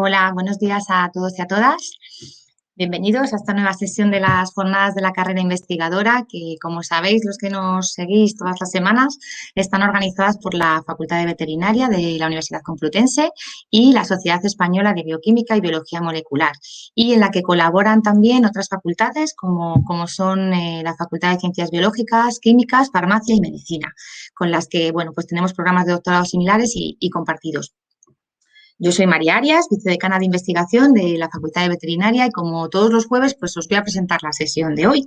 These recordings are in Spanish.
Hola, buenos días a todos y a todas. Bienvenidos a esta nueva sesión de las jornadas de la carrera investigadora que, como sabéis, los que nos seguís todas las semanas, están organizadas por la Facultad de Veterinaria de la Universidad Complutense y la Sociedad Española de Bioquímica y Biología Molecular, y en la que colaboran también otras facultades como son la Facultad de Ciencias Biológicas, Químicas, Farmacia y Medicina, con las que, bueno, pues tenemos programas de doctorado similares y compartidos. Yo soy María Arias, vicedecana de investigación de la Facultad de Veterinaria, y como todos los jueves, pues os voy a presentar la sesión de hoy.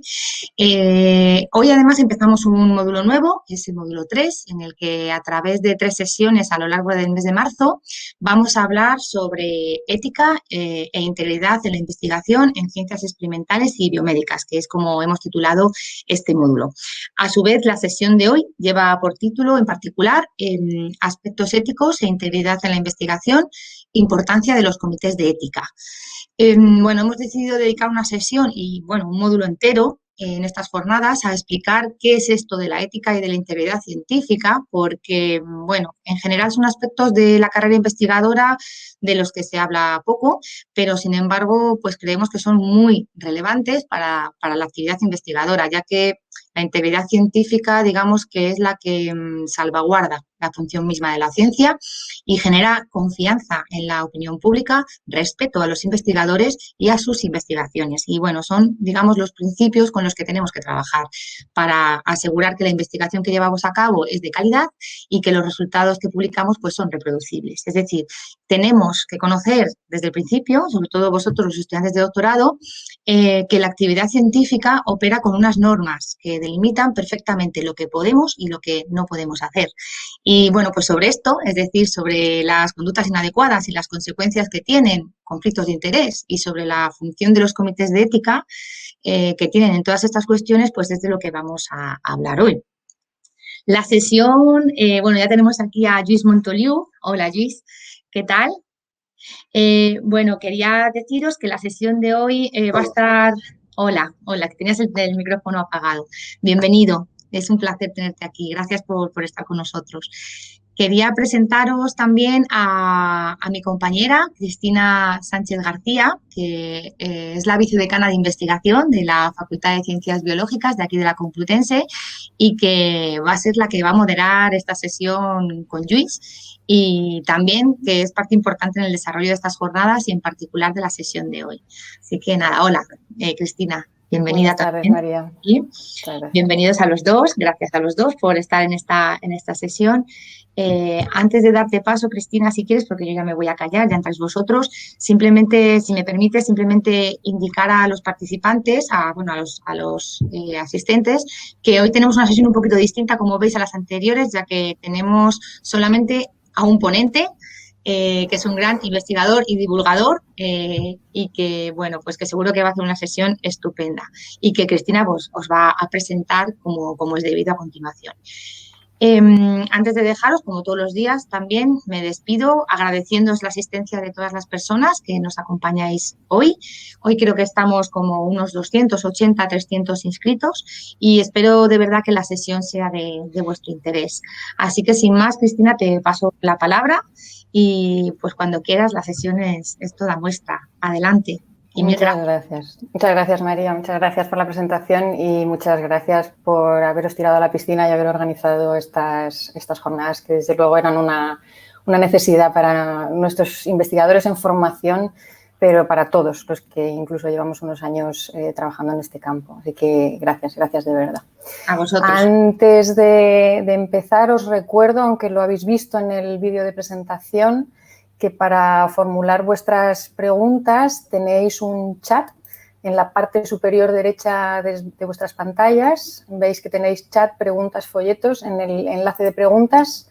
Hoy además empezamos un módulo nuevo, que es el módulo 3, en el que a través de 3 sesiones a lo largo del mes de marzo vamos a hablar sobre ética e integridad de la investigación en ciencias experimentales y biomédicas, que es como hemos titulado este módulo. A su vez, la sesión de hoy lleva por título en particular aspectos éticos e integridad en la investigación, importancia de los comités de ética. Bueno, hemos decidido dedicar una sesión y, bueno, un módulo entero en estas jornadas a explicar qué es esto de la ética y de la integridad científica, porque, bueno, en general son aspectos de la carrera investigadora de los que se habla poco, pero sin embargo, pues creemos que son muy relevantes para la actividad investigadora, ya que la integridad científica, digamos que es la que salvaguarda la función misma de la ciencia y genera confianza en la opinión pública, respeto a los investigadores y a sus investigaciones. Y bueno, son, digamos, los principios con los que tenemos que trabajar para asegurar que la investigación que llevamos a cabo es de calidad y que los resultados que publicamos pues son reproducibles. Es decir, tenemos que conocer desde el principio, sobre todo vosotros los estudiantes de doctorado, que la actividad científica opera con unas normas que delimitan perfectamente lo que podemos y lo que no podemos hacer. Y bueno, pues sobre esto, es decir, sobre las conductas inadecuadas y las consecuencias que tienen conflictos de interés y sobre la función de los comités de ética que tienen en todas estas cuestiones, pues es de lo que vamos a hablar hoy. La sesión, bueno, ya tenemos aquí a Lluís Montoliu. Hola, Lluís, ¿qué tal? Bueno, quería deciros que la sesión de hoy va a estar... Hola, hola, que tenías el micrófono apagado. Bienvenido, es un placer tenerte aquí. Gracias por estar con nosotros. Quería presentaros también a mi compañera, Cristina Sánchez García, que es la vicedecana de investigación de la Facultad de Ciencias Biológicas de aquí de la Complutense y que va a ser la que va a moderar esta sesión con Lluís, y también que es parte importante en el desarrollo de estas jornadas y en particular de la sesión de hoy. Así que nada, hola, Cristina, bienvenida. Buenas tardes, también. María. Y Muchas gracias. bienvenidos a los dos, gracias a los dos por estar en esta sesión. Antes de darte paso, Cristina, si quieres, porque yo ya me voy a callar, ya entráis vosotros, simplemente, si me permite, simplemente indicar a los participantes, a los asistentes, que hoy tenemos una sesión un poquito distinta, como veis, a las anteriores, ya que tenemos solamente a un ponente, que es un gran investigador y divulgador, y que, bueno, pues que seguro que va a hacer una sesión estupenda y que Cristina os va a presentar como es debido a continuación. Antes de dejaros, como todos los días, también me despido agradeciéndoos la asistencia de todas las personas que nos acompañáis hoy. Hoy creo que estamos como unos 280, 300 inscritos y espero de verdad que la sesión sea de vuestro interés. Así que sin más, Cristina, te paso la palabra y pues cuando quieras la sesión es toda vuestra. Adelante. Y Muchas gracias. Muchas gracias, María. Muchas gracias por la presentación y muchas gracias por haberos tirado a la piscina y haber organizado estas jornadas que desde luego eran una necesidad para nuestros investigadores en formación, pero para todos los que incluso llevamos unos años trabajando en este campo. Así que gracias, gracias de verdad. A vosotros. Antes de empezar, os recuerdo, aunque lo habéis visto en el vídeo de presentación, que para formular vuestras preguntas tenéis un chat en la parte superior derecha de vuestras pantallas. Veis que tenéis chat, preguntas, folletos. En el enlace de preguntas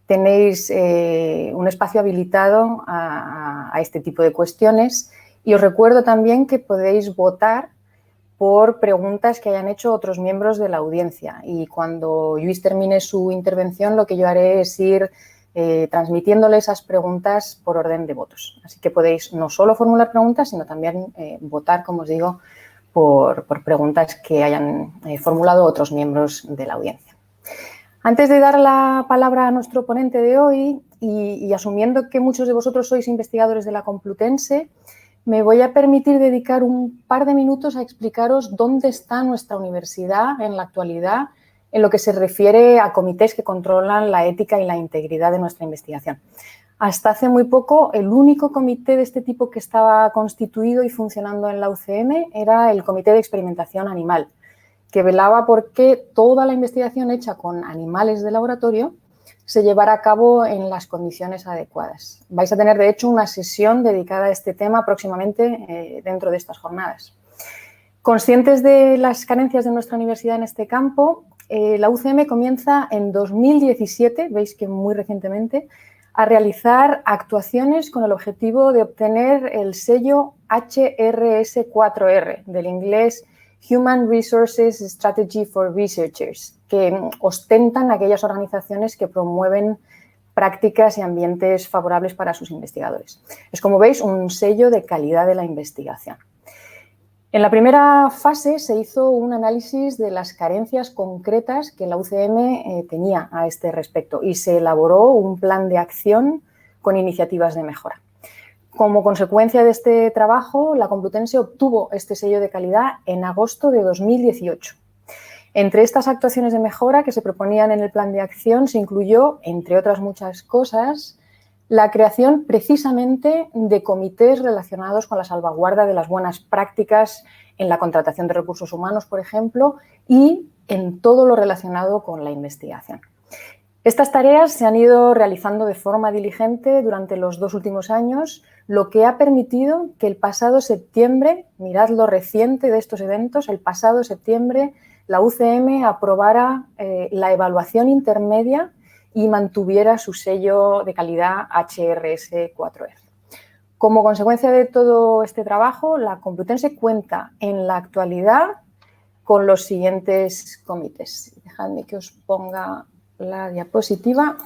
tenéis un espacio habilitado a este tipo de cuestiones. Y os recuerdo también que podéis votar por preguntas que hayan hecho otros miembros de la audiencia. Y cuando Lluís termine su intervención, lo que yo haré es ir transmitiéndole esas preguntas por orden de votos. Así que podéis no solo formular preguntas, sino también votar, como os digo, por preguntas que hayan formulado otros miembros de la audiencia. Antes de dar la palabra a nuestro ponente de hoy, y asumiendo que muchos de vosotros sois investigadores de la Complutense, me voy a permitir dedicar un par de minutos a explicaros dónde está nuestra universidad en la actualidad en lo que se refiere a comités que controlan la ética y la integridad de nuestra investigación. Hasta hace muy poco, el único comité de este tipo que estaba constituido y funcionando en la UCM era el Comité de Experimentación Animal, que velaba por que toda la investigación hecha con animales de laboratorio se llevara a cabo en las condiciones adecuadas. Vais a tener, de hecho, una sesión dedicada a este tema próximamente dentro de estas jornadas. Conscientes de las carencias de nuestra universidad en este campo, la UCM comienza en 2017, veis que muy recientemente, a realizar actuaciones con el objetivo de obtener el sello HRS4R, del inglés Human Resources Strategy for Researchers, que ostentan aquellas organizaciones que promueven prácticas y ambientes favorables para sus investigadores. Es, como veis, un sello de calidad de la investigación. En la primera fase se hizo un análisis de las carencias concretas que la UCM tenía a este respecto y se elaboró un plan de acción con iniciativas de mejora. Como consecuencia de este trabajo, la Complutense obtuvo este sello de calidad en agosto de 2018. Entre estas actuaciones de mejora que se proponían en el plan de acción se incluyó, entre otras muchas cosas, la creación precisamente de comités relacionados con la salvaguarda de las buenas prácticas en la contratación de recursos humanos, por ejemplo, y en todo lo relacionado con la investigación. Estas tareas se han ido realizando de forma diligente durante los 2 últimos años, lo que ha permitido que el pasado septiembre, mirad lo reciente de estos eventos, el pasado septiembre la UCM aprobara la evaluación intermedia y mantuviera su sello de calidad HRS4R. Como consecuencia de todo este trabajo, la Complutense cuenta en la actualidad con los siguientes comités. Dejadme que os ponga la diapositiva.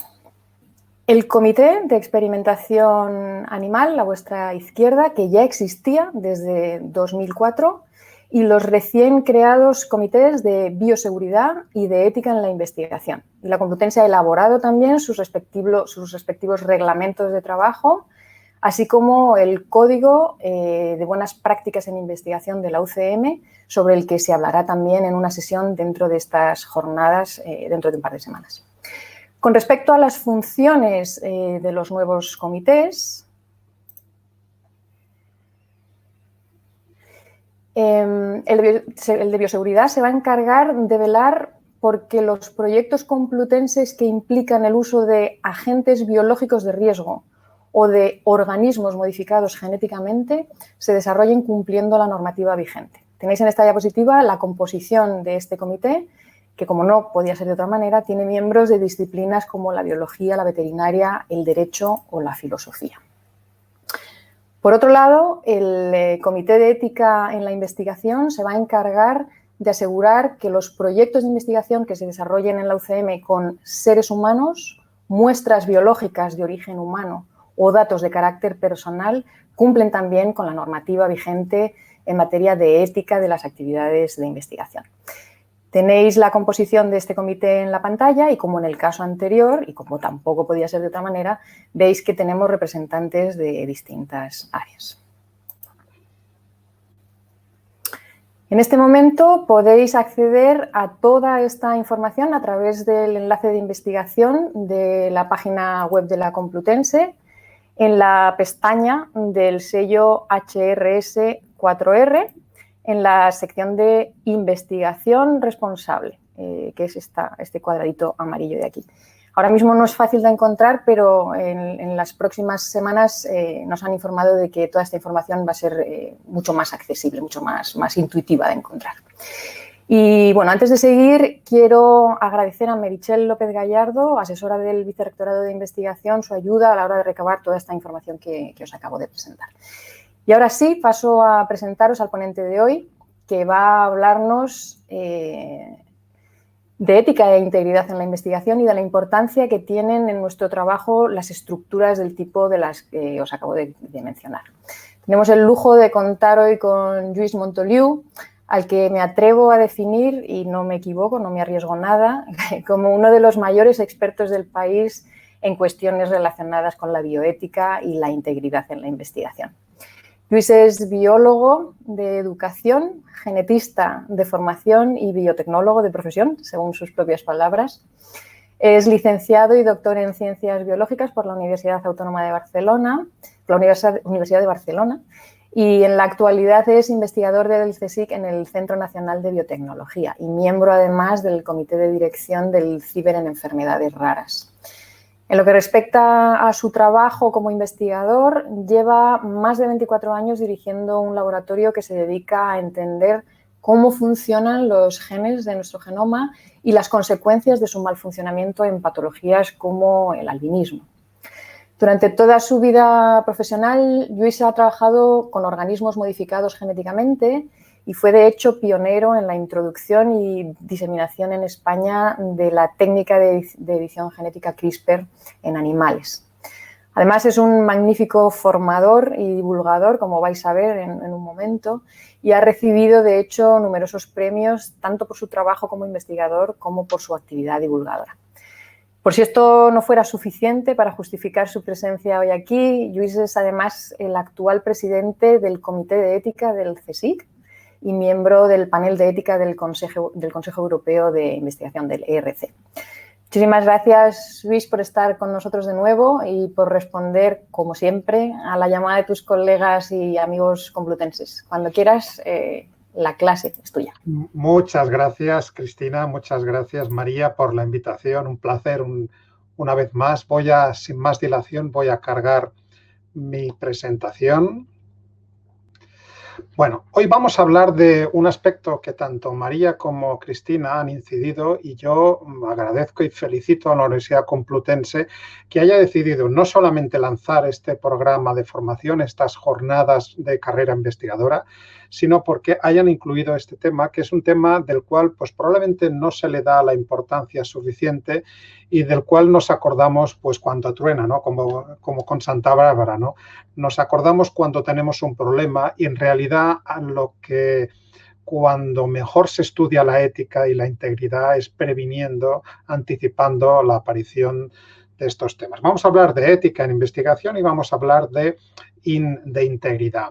El Comité de Experimentación Animal, a vuestra izquierda, que ya existía desde 2004, y los recién creados comités de bioseguridad y de ética en la investigación. La Complutense ha elaborado también sus respectivos reglamentos de trabajo, así como el Código de Buenas Prácticas en Investigación de la UCM, sobre el que se hablará también en una sesión dentro de estas jornadas dentro de un par de semanas. Con respecto a las funciones de los nuevos comités, el de bioseguridad se va a encargar de velar porque los proyectos complutenses que implican el uso de agentes biológicos de riesgo o de organismos modificados genéticamente se desarrollen cumpliendo la normativa vigente. Tenéis en esta diapositiva la composición de este comité, que, como no podía ser de otra manera, tiene miembros de disciplinas como la biología, la veterinaria, el derecho o la filosofía. Por otro lado, el Comité de Ética en la Investigación se va a encargar de asegurar que los proyectos de investigación que se desarrollen en la UCM con seres humanos, muestras biológicas de origen humano o datos de carácter personal cumplen también con la normativa vigente en materia de ética de las actividades de investigación. Tenéis la composición de este comité en la pantalla y, como en el caso anterior, y como tampoco podía ser de otra manera, veis que tenemos representantes de distintas áreas. En este momento podéis acceder a toda esta información a través del enlace de investigación de la página web de la Complutense en la pestaña del sello HRS4R, en la sección de investigación responsable, que es este cuadradito amarillo de aquí. Ahora mismo no es fácil de encontrar, pero en las próximas semanas nos han informado de que toda esta información va a ser mucho más accesible, mucho más intuitiva de encontrar. Y bueno, antes de seguir, quiero agradecer a Meritxell López Gallardo, asesora del Vicerrectorado de Investigación, su ayuda a la hora de recabar toda esta información que os acabo de presentar. Y ahora sí, paso a presentaros al ponente de hoy, que va a hablarnos de ética e integridad en la investigación y de la importancia que tienen en nuestro trabajo las estructuras del tipo de las que os acabo de mencionar. Tenemos el lujo de contar hoy con Lluís Montoliu, al que me atrevo a definir, y no me equivoco, no me arriesgo nada, como uno de los mayores expertos del país en cuestiones relacionadas con la bioética y la integridad en la investigación. Luis es biólogo de educación, genetista de formación y biotecnólogo de profesión, según sus propias palabras. Es licenciado y doctor en Ciencias Biológicas por la Universidad Autónoma de Barcelona, y en la actualidad es investigador del CSIC en el Centro Nacional de Biotecnología y miembro además del Comité de Dirección del CIBER en Enfermedades Raras. En lo que respecta a su trabajo como investigador, lleva más de 24 años dirigiendo un laboratorio que se dedica a entender cómo funcionan los genes de nuestro genoma y las consecuencias de su mal funcionamiento en patologías como el albinismo. Durante toda su vida profesional, Lluís ha trabajado con organismos modificados genéticamente y fue, de hecho, pionero en la introducción y diseminación en España de la técnica de edición genética CRISPR en animales. Además, es un magnífico formador y divulgador, como vais a ver en un momento, y ha recibido, de hecho, numerosos premios, tanto por su trabajo como investigador como por su actividad divulgadora. Por si esto no fuera suficiente para justificar su presencia hoy aquí, Lluís es además el actual presidente del Comité de Ética del CSIC y miembro del panel de ética del Consejo Europeo de Investigación, del ERC. Muchísimas gracias, Lluís, por estar con nosotros de nuevo y por responder, como siempre, a la llamada de tus colegas y amigos complutenses. Cuando quieras, la clase es tuya. Muchas gracias, Cristina. Muchas gracias, María, por la invitación. Un placer una vez más. Sin más dilación, voy a cargar mi presentación. Bueno, hoy vamos a hablar de un aspecto que tanto María como Cristina han incidido y yo agradezco y felicito a la Universidad Complutense que haya decidido no solamente lanzar este programa de formación, estas jornadas de carrera investigadora, sino porque hayan incluido este tema, que es un tema del cual pues probablemente no se le da la importancia suficiente y del cual nos acordamos pues cuando truena, ¿no? Como con Santa Bárbara, ¿no? Nos acordamos cuando tenemos un problema y en realidad cuando mejor se estudia la ética y la integridad es previniendo, anticipando la aparición de estos temas. Vamos a hablar de ética en investigación y vamos a hablar de integridad.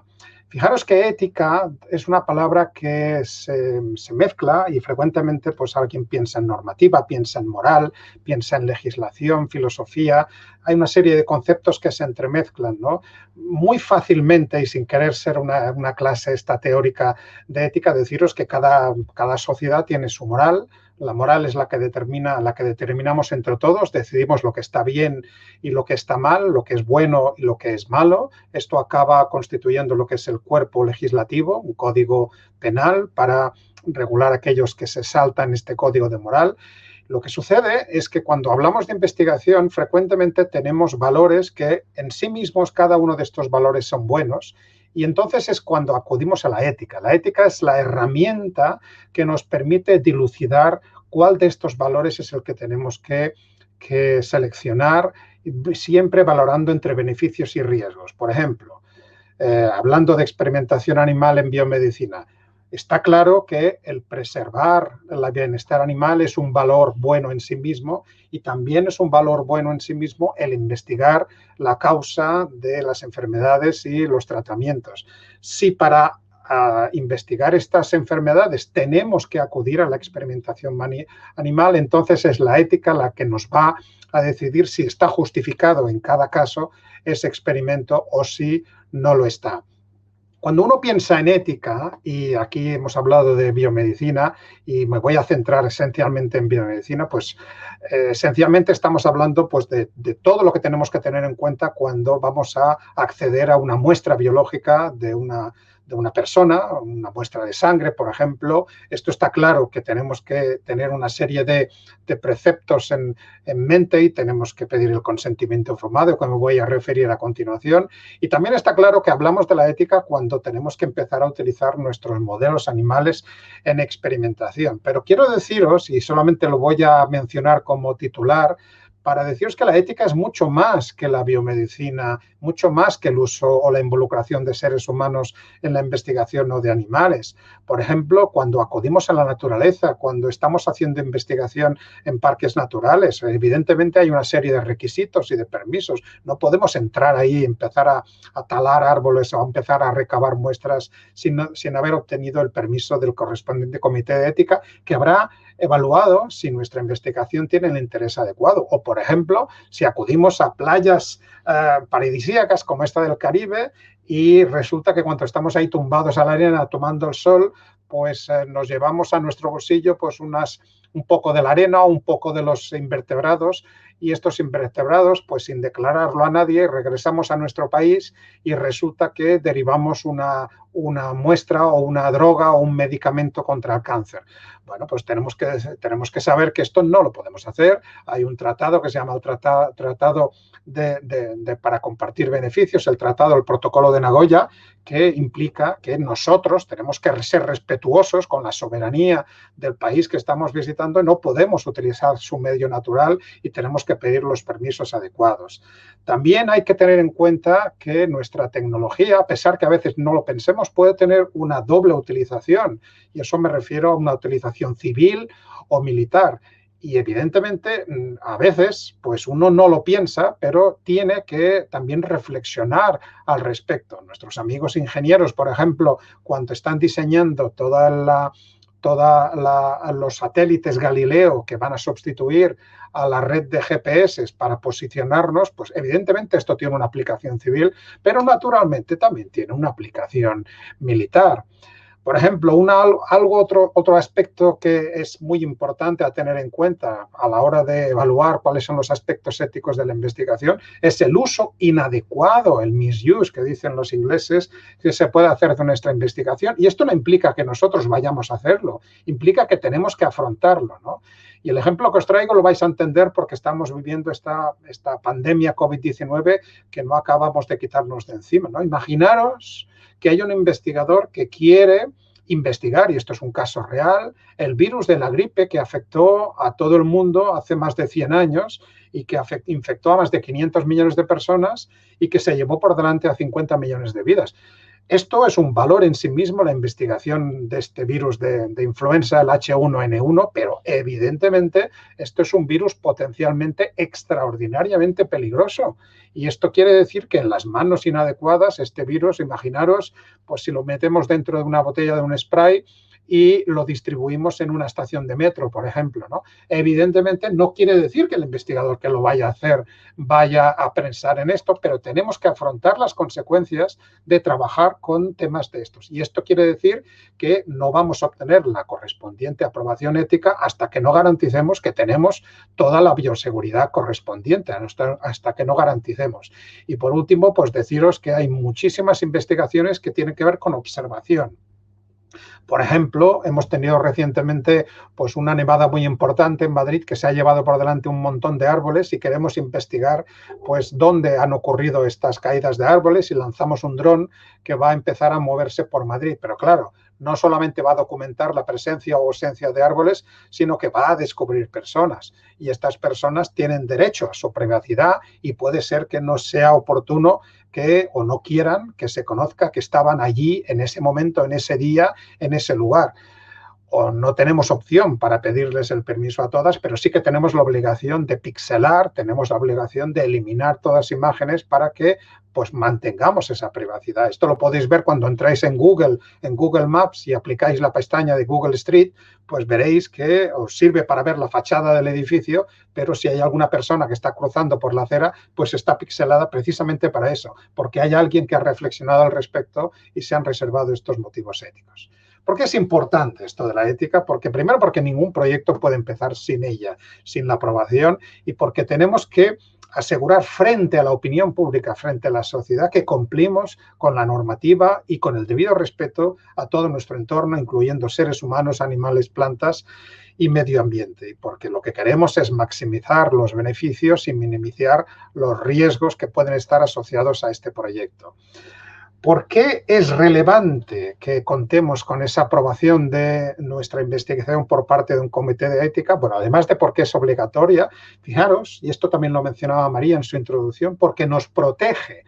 Fijaros que ética es una palabra que se mezcla y frecuentemente pues alguien piensa en normativa, piensa en moral, piensa en legislación, filosofía. Hay una serie de conceptos que se entremezclan, ¿no? Muy fácilmente y sin querer ser una clase esta teórica de ética, deciros que cada sociedad tiene su moral. La moral es la que determinamos entre todos, decidimos lo que está bien y lo que está mal, lo que es bueno y lo que es malo. Esto acaba constituyendo lo que es el cuerpo legislativo, un código penal para regular a aquellos que se saltan este código de moral. Lo que sucede es que cuando hablamos de investigación, frecuentemente tenemos valores que en sí mismos cada uno de estos valores son buenos. Y entonces es cuando acudimos a la ética. La ética es la herramienta que nos permite dilucidar cuál de estos valores es el que tenemos que seleccionar, siempre valorando entre beneficios y riesgos. Por ejemplo, hablando de experimentación animal en biomedicina, está claro que el preservar el bienestar animal es un valor bueno en sí mismo y también es un valor bueno en sí mismo el investigar la causa de las enfermedades y los tratamientos. Si para investigar estas enfermedades tenemos que acudir a la experimentación animal, entonces es la ética la que nos va a decidir si está justificado en cada caso ese experimento o si no lo está. Cuando uno piensa en ética, y aquí hemos hablado de biomedicina y me voy a centrar esencialmente en biomedicina, pues esencialmente estamos hablando pues, de todo lo que tenemos que tener en cuenta cuando vamos a acceder a una muestra biológica de una persona, una muestra de sangre, por ejemplo. Esto está claro que tenemos que tener una serie de preceptos en mente y tenemos que pedir el consentimiento informado, que me voy a referir a continuación. Y también está claro que hablamos de la ética cuando tenemos que empezar a utilizar nuestros modelos animales en experimentación. Pero quiero deciros, y solamente lo voy a mencionar como titular, para deciros que la ética es mucho más que la biomedicina, mucho más que el uso o la involucración de seres humanos en la investigación o de animales. Por ejemplo, cuando acudimos a la naturaleza, cuando estamos haciendo investigación en parques naturales, evidentemente hay una serie de requisitos y de permisos. No podemos entrar ahí y empezar a talar árboles o a empezar a recabar muestras sin haber obtenido el permiso del correspondiente comité de ética, que habrá evaluado si nuestra investigación tiene el interés adecuado. O, por ejemplo, si acudimos a playas paradisíacas como esta del Caribe y resulta que cuando estamos ahí tumbados a la arena tomando el sol, pues nos llevamos a nuestro bolsillo pues un poco de la arena o un poco de los invertebrados, y estos invertebrados, pues sin declararlo a nadie, regresamos a nuestro país y resulta que derivamos una muestra o una droga o un medicamento contra el cáncer. Bueno, pues tenemos que saber que esto no lo podemos hacer. Hay un tratado que se llama el Tratado para compartir beneficios, el Protocolo de Nagoya, que implica que nosotros tenemos que ser respetuosos con la soberanía del país que estamos visitando y no podemos utilizar su medio natural y tenemos que pedir los permisos adecuados. También hay que tener en cuenta que nuestra tecnología, a pesar que a veces no lo pensemos, puede tener una doble utilización, y eso me refiero a una utilización civil o militar. Y evidentemente a veces pues uno no lo piensa, pero tiene que también reflexionar al respecto. Nuestros amigos ingenieros, por ejemplo, cuando están diseñando todos los satélites Galileo que van a sustituir a la red de GPS para posicionarnos, pues evidentemente esto tiene una aplicación civil, pero naturalmente también tiene una aplicación militar. Por ejemplo, otro aspecto que es muy importante a tener en cuenta a la hora de evaluar cuáles son los aspectos éticos de la investigación es el uso inadecuado, el misuse, que dicen los ingleses, que se puede hacer de nuestra investigación. Y esto no implica que nosotros vayamos a hacerlo, implica que tenemos que afrontarlo, ¿no? Y el ejemplo que os traigo lo vais a entender porque estamos viviendo esta pandemia COVID-19 que no acabamos de quitarnos de encima, ¿no? Imaginaros que hay un investigador que quiere investigar, y esto es un caso real, el virus de la gripe que afectó a todo el mundo hace más de 100 años y que infectó a más de 500 millones de personas y que se llevó por delante a 50 millones de vidas. Esto es un valor en sí mismo, la investigación de este virus de influenza, el H1N1, pero evidentemente esto es un virus potencialmente extraordinariamente peligroso. Y esto quiere decir que en las manos inadecuadas este virus, imaginaros, pues si lo metemos dentro de una botella de un spray y lo distribuimos en una estación de metro, por ejemplo, ¿no? Evidentemente no quiere decir que el investigador que lo vaya a hacer vaya a pensar en esto, pero tenemos que afrontar las consecuencias de trabajar con temas de estos. Y esto quiere decir que no vamos a obtener la correspondiente aprobación ética hasta que no garanticemos que tenemos toda la bioseguridad correspondiente, hasta que no garanticemos. Y por último, pues deciros que hay muchísimas investigaciones que tienen que ver con observación. Por ejemplo, hemos tenido recientemente pues una nevada muy importante en Madrid que se ha llevado por delante un montón de árboles y queremos investigar pues dónde han ocurrido estas caídas de árboles y lanzamos un dron que va a empezar a moverse por Madrid. Pero claro, no solamente va a documentar la presencia o ausencia de árboles, sino que va a descubrir personas. Y estas personas tienen derecho a su privacidad y puede ser que no sea oportuno o no quieran que se conozca que estaban allí en ese momento, en ese día, en ese lugar. O no tenemos opción para pedirles el permiso a todas, pero sí que tenemos la obligación de pixelar, tenemos la obligación de eliminar todas las imágenes para que pues mantengamos esa privacidad. Esto lo podéis ver cuando entráis en Google Maps y aplicáis la pestaña de Google Street, pues veréis que os sirve para ver la fachada del edificio, pero si hay alguna persona que está cruzando por la acera, pues está pixelada precisamente para eso, porque hay alguien que ha reflexionado al respecto y se han reservado estos motivos éticos. ¿Por qué es importante esto de la ética? Primero, porque ningún proyecto puede empezar sin ella, sin la aprobación, y porque tenemos que asegurar frente a la opinión pública, frente a la sociedad, que cumplimos con la normativa y con el debido respeto a todo nuestro entorno, incluyendo seres humanos, animales, plantas y medio ambiente. Y porque lo que queremos es maximizar los beneficios y minimizar los riesgos que pueden estar asociados a este proyecto. ¿Por qué es relevante que contemos con esa aprobación de nuestra investigación por parte de un comité de ética? Bueno, además de por qué es obligatoria, fijaros, y esto también lo mencionaba María en su introducción, porque nos protege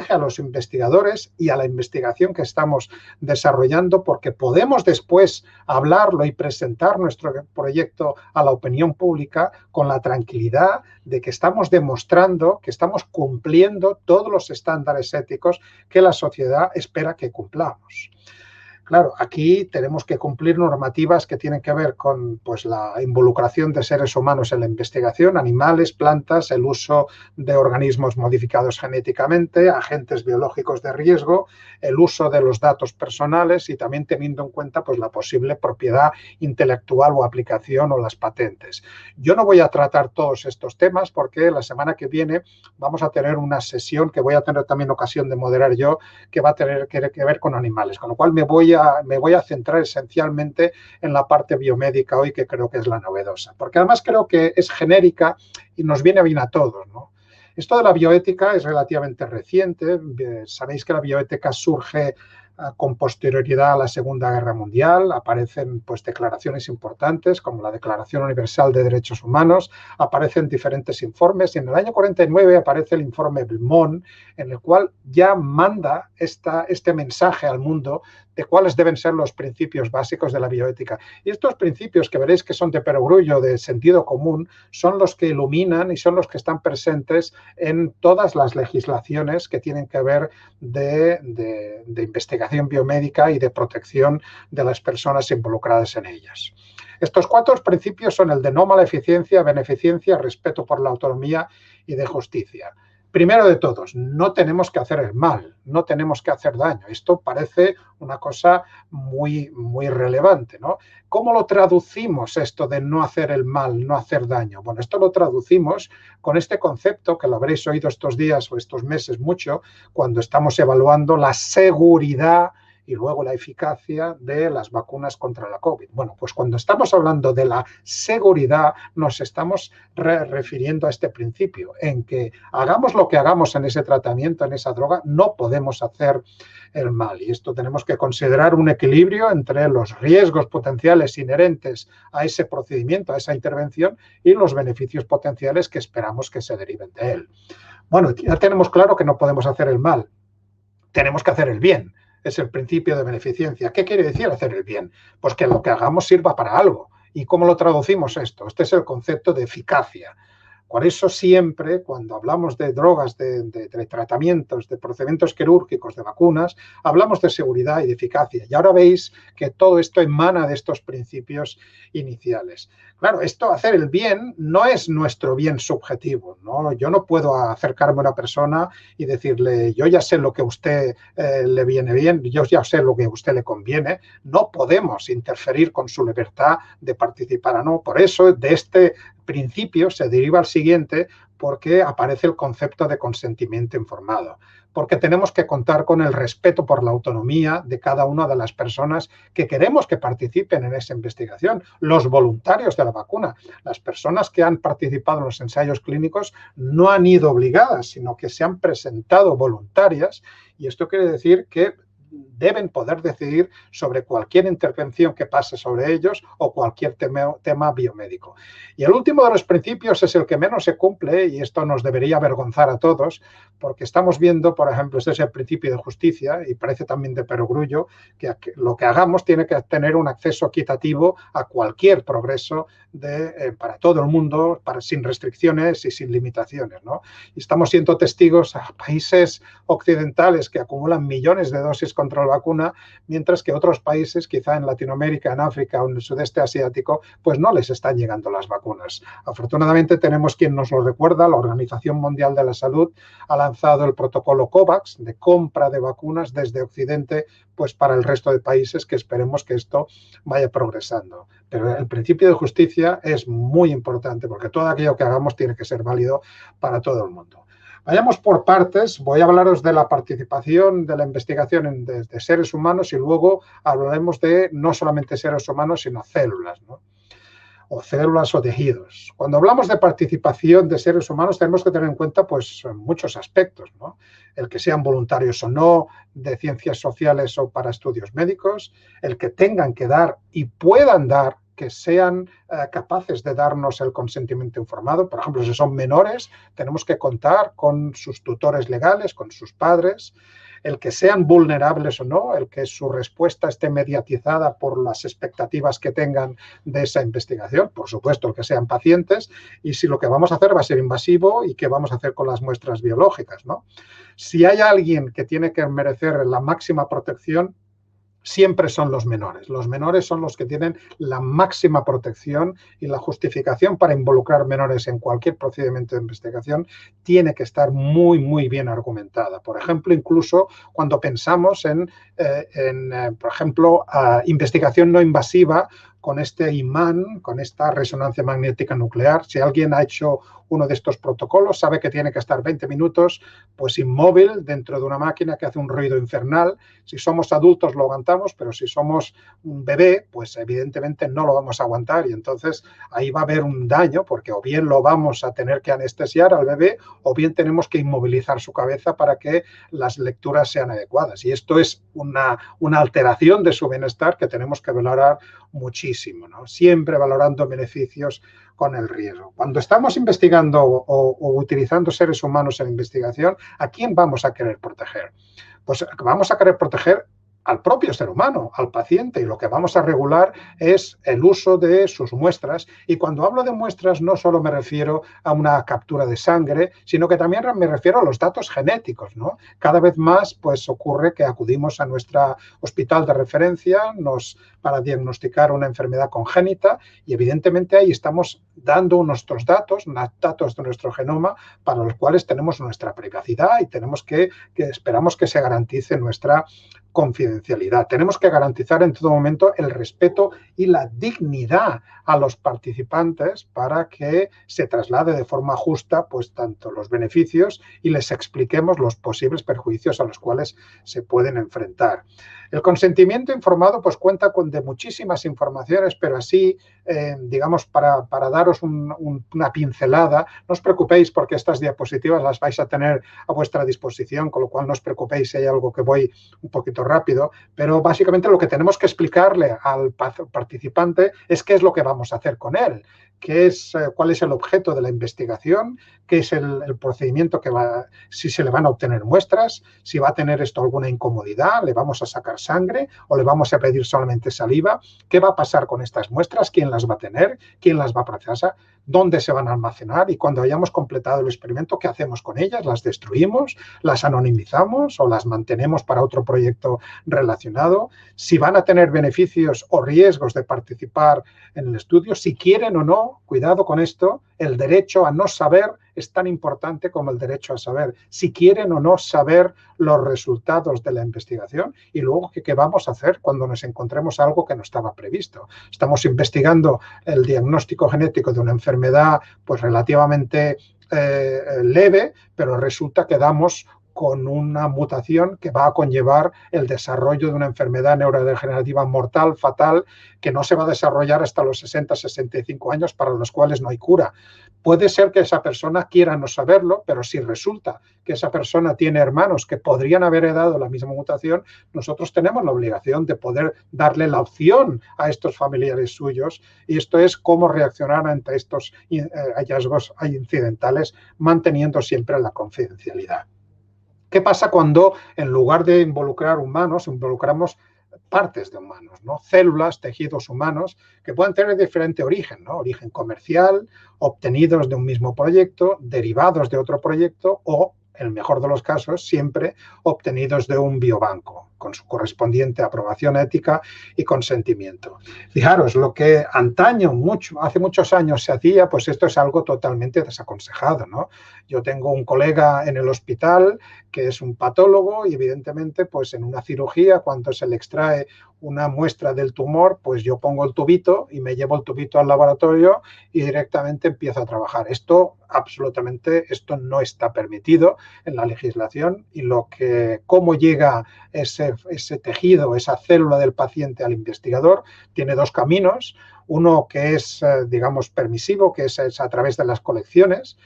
a los investigadores y a la investigación que estamos desarrollando, porque podemos después hablarlo y presentar nuestro proyecto a la opinión pública con la tranquilidad de que estamos demostrando que estamos cumpliendo todos los estándares éticos que la sociedad espera que cumplamos. Claro, aquí tenemos que cumplir normativas que tienen que ver con pues, la involucración de seres humanos en la investigación, animales, plantas, el uso de organismos modificados genéticamente, agentes biológicos de riesgo, el uso de los datos personales y también teniendo en cuenta pues, la posible propiedad intelectual o aplicación o las patentes. Yo no voy a tratar todos estos temas porque la semana que viene vamos a tener una sesión que voy a tener también ocasión de moderar yo, que va a tener que ver con animales, con lo cual me voy a centrar esencialmente en la parte biomédica hoy, que creo que es la novedosa, porque además creo que es genérica y nos viene bien a todos, ¿no? Esto de la bioética es relativamente reciente. Sabéis que la bioética surge con posterioridad a la Segunda Guerra Mundial. Aparecen pues, declaraciones importantes como la Declaración Universal de Derechos Humanos, aparecen diferentes informes y en el año 49 aparece el informe Belmont, en el cual ya manda este mensaje al mundo de cuáles deben ser los principios básicos de la bioética. Y estos principios, que veréis que son de perogrullo, de sentido común, son los que iluminan y son los que están presentes en todas las legislaciones que tienen que ver de investigación biomédica y de protección de las personas involucradas en ellas. Estos 4 principios son el de no maleficencia, beneficencia, respeto por la autonomía y de justicia. Primero de todos, no tenemos que hacer el mal, no tenemos que hacer daño. Esto parece una cosa muy, muy relevante, ¿no? ¿Cómo lo traducimos esto de no hacer el mal, no hacer daño? Bueno, esto lo traducimos con este concepto que lo habréis oído estos días o estos meses mucho cuando estamos evaluando la seguridad y luego la eficacia de las vacunas contra la COVID. Bueno, pues cuando estamos hablando de la seguridad, nos estamos refiriendo a este principio, en que hagamos lo que hagamos en ese tratamiento, en esa droga, no podemos hacer el mal. Y esto tenemos que considerar un equilibrio entre los riesgos potenciales inherentes a ese procedimiento, a esa intervención, y los beneficios potenciales que esperamos que se deriven de él. Bueno, ya tenemos claro que no podemos hacer el mal, tenemos que hacer el bien. Es el principio de beneficencia. ¿Qué quiere decir hacer el bien? Pues que lo que hagamos sirva para algo. ¿Y cómo lo traducimos esto? Este es el concepto de eficacia. Por eso siempre, cuando hablamos de drogas, de tratamientos, de procedimientos quirúrgicos, de vacunas, hablamos de seguridad y de eficacia. Y ahora veis que todo esto emana de estos principios iniciales. Claro, hacer el bien, no es nuestro bien subjetivo, ¿no? Yo no puedo acercarme a una persona y decirle, yo ya sé lo que a usted le viene bien, yo ya sé lo que a usted le conviene. No podemos interferir con su libertad de participar, ¿no? Por eso, de este principio se deriva al siguiente, porque aparece el concepto de consentimiento informado, porque tenemos que contar con el respeto por la autonomía de cada una de las personas que queremos que participen en esa investigación, los voluntarios de la vacuna. Las personas que han participado en los ensayos clínicos no han ido obligadas, sino que se han presentado voluntarias, y esto quiere decir que deben poder decidir sobre cualquier intervención que pase sobre ellos o cualquier tema biomédico. Y el último de los principios es el que menos se cumple, y esto nos debería avergonzar a todos, porque estamos viendo, por ejemplo, este es el principio de justicia y parece también de perogrullo, que lo que hagamos tiene que tener un acceso equitativo a cualquier progreso para todo el mundo, sin restricciones y sin limitaciones, ¿no? Y estamos siendo testigos a países occidentales que acumulan millones de dosis contra la vacuna, mientras que otros países, quizá en Latinoamérica, en África o en el sudeste asiático, pues no les están llegando las vacunas. Afortunadamente tenemos quien nos lo recuerda. La Organización Mundial de la Salud ha lanzado el protocolo COVAX de compra de vacunas desde Occidente, pues para el resto de países, que esperemos que esto vaya progresando. Pero el principio de justicia es muy importante, porque todo aquello que hagamos tiene que ser válido para todo el mundo. Vayamos por partes. Voy a hablaros de la participación de la investigación de seres humanos y luego hablaremos de no solamente seres humanos, sino células, ¿no? o células o tejidos. Cuando hablamos de participación de seres humanos tenemos que tener en cuenta pues muchos aspectos, ¿no? El que sean voluntarios o no, de ciencias sociales o para estudios médicos, el que tengan que dar y puedan dar, que sean capaces de darnos el consentimiento informado. Por ejemplo, si son menores, tenemos que contar con sus tutores legales, con sus padres. El que sean vulnerables o no, el que su respuesta esté mediatizada por las expectativas que tengan de esa investigación, por supuesto, el que sean pacientes, y si lo que vamos a hacer va a ser invasivo y qué vamos a hacer con las muestras biológicas, ¿no? Si hay alguien que tiene que merecer la máxima protección, siempre son los menores. Los menores son los que tienen la máxima protección y la justificación para involucrar menores en cualquier procedimiento de investigación tiene que estar muy, muy bien argumentada. Por ejemplo, incluso cuando pensamos en por ejemplo, investigación no invasiva con este imán, con esta resonancia magnética nuclear. Si alguien ha hecho uno de estos protocolos, sabe que tiene que estar 20 minutos pues inmóvil dentro de una máquina que hace un ruido infernal. Si somos adultos lo aguantamos, pero si somos un bebé, pues evidentemente no lo vamos a aguantar y entonces ahí va a haber un daño porque o bien lo vamos a tener que anestesiar al bebé o bien tenemos que inmovilizar su cabeza para que las lecturas sean adecuadas. Y esto es una alteración de su bienestar que tenemos que valorar muchísimo, ¿no? Siempre valorando beneficios con el riesgo. Cuando estamos investigando o utilizando seres humanos en investigación, ¿a quién vamos a querer proteger? Pues vamos a querer proteger al propio ser humano, al paciente, y lo que vamos a regular es el uso de sus muestras. Y cuando hablo de muestras no solo me refiero a una captura de sangre, sino que también me refiero a los datos genéticos, ¿no? Cada vez más pues ocurre que acudimos a nuestro hospital de referencia para diagnosticar una enfermedad congénita y evidentemente ahí estamos dando nuestros datos de nuestro genoma para los cuales tenemos nuestra privacidad y tenemos que esperamos que se garantice nuestra confidencialidad. Tenemos que garantizar en todo momento el respeto y la dignidad a los participantes para que se traslade de forma justa pues tanto los beneficios y les expliquemos los posibles perjuicios a los cuales se pueden enfrentar. El consentimiento informado pues cuenta de muchísimas informaciones, pero así, digamos, para daros una pincelada, no os preocupéis porque estas diapositivas las vais a tener a vuestra disposición, con lo cual no os preocupéis si hay algo que voy un poquito rápido, pero básicamente lo que tenemos que explicarle al participante es qué es lo que vamos a hacer con él, cuál es el objeto de la investigación, qué es el procedimiento si se le van a obtener muestras, si va a tener esto alguna incomodidad, le vamos a sacar sangre o le vamos a pedir solamente saliva, qué va a pasar con estas muestras, quién las va a tener, quién las va a procesar, dónde se van a almacenar y cuando hayamos completado el experimento, ¿qué hacemos con ellas? ¿Las destruimos? ¿Las anonimizamos o las mantenemos para otro proyecto relacionado? Si van a tener beneficios o riesgos de participar en el estudio, si quieren o no, cuidado con esto, el derecho a no saber es tan importante como el derecho a saber. Si quieren o no saber los resultados de la investigación y luego qué vamos a hacer cuando nos encontremos algo que no estaba previsto. Estamos investigando el diagnóstico genético de una enfermedad pues relativamente leve, pero resulta que damos con una mutación que va a conllevar el desarrollo de una enfermedad neurodegenerativa mortal, fatal, que no se va a desarrollar hasta los 60-65 años, para los cuales no hay cura. Puede ser que esa persona quiera no saberlo, pero si resulta que esa persona tiene hermanos que podrían haber heredado la misma mutación, nosotros tenemos la obligación de poder darle la opción a estos familiares suyos, y esto es cómo reaccionar ante estos hallazgos incidentales, manteniendo siempre la confidencialidad. ¿Qué pasa cuando en lugar de involucrar humanos, involucramos partes de humanos, ¿no? Células, tejidos humanos que pueden tener diferente origen, ¿no? Origen comercial, obtenidos de un mismo proyecto, derivados de otro proyecto o, en el mejor de los casos, siempre obtenidos de un biobanco, con su correspondiente aprobación ética y consentimiento. Fijaros, lo que antaño, hace muchos años se hacía, pues esto es algo totalmente desaconsejado, ¿no? Yo tengo un colega en el hospital que es un patólogo y evidentemente pues en una cirugía cuando se le extrae una muestra del tumor, pues yo pongo el tubito y me llevo el tubito al laboratorio y directamente empiezo a trabajar. Esto no está permitido en la legislación y cómo llega ese ese tejido, esa célula del paciente al investigador, tiene dos caminos. Uno que es, digamos, permisivo, que es a través de las colecciones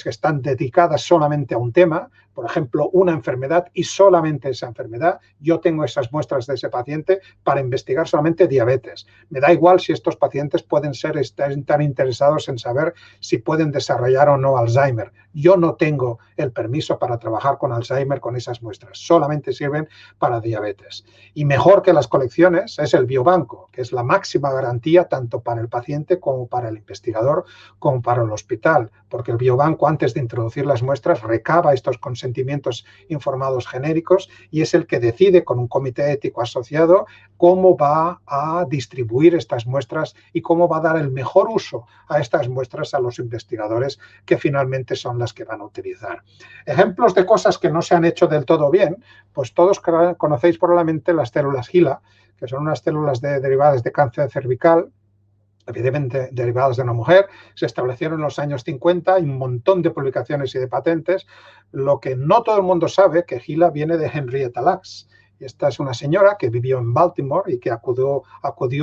que están dedicadas solamente a un tema, por ejemplo, una enfermedad y solamente esa enfermedad. Yo tengo esas muestras de ese paciente para investigar solamente diabetes. Me da igual si estos pacientes pueden estar interesados en saber si pueden desarrollar o no Alzheimer. Yo no tengo el permiso para trabajar con Alzheimer con esas muestras. Solamente sirven para diabetes. Y mejor que las colecciones es el biobanco, que es la máxima garantía tanto para el paciente como para el investigador, como para el hospital, porque el biobanco, antes de introducir las muestras, recaba estos consentimientos informados genéricos y es el que decide, con un comité ético asociado, cómo va a distribuir estas muestras y cómo va a dar el mejor uso a estas muestras a los investigadores que finalmente son las que van a utilizar. Ejemplos de cosas que no se han hecho del todo bien, pues todos conocéis probablemente las células HeLa, que son unas células derivadas de cáncer cervical, evidentemente derivadas de una mujer, se establecieron en los años 50, hay un montón de publicaciones y de patentes. Lo que no todo el mundo sabe, que HeLa viene de Henrietta Lacks. Esta es una señora que vivió en Baltimore y que acudió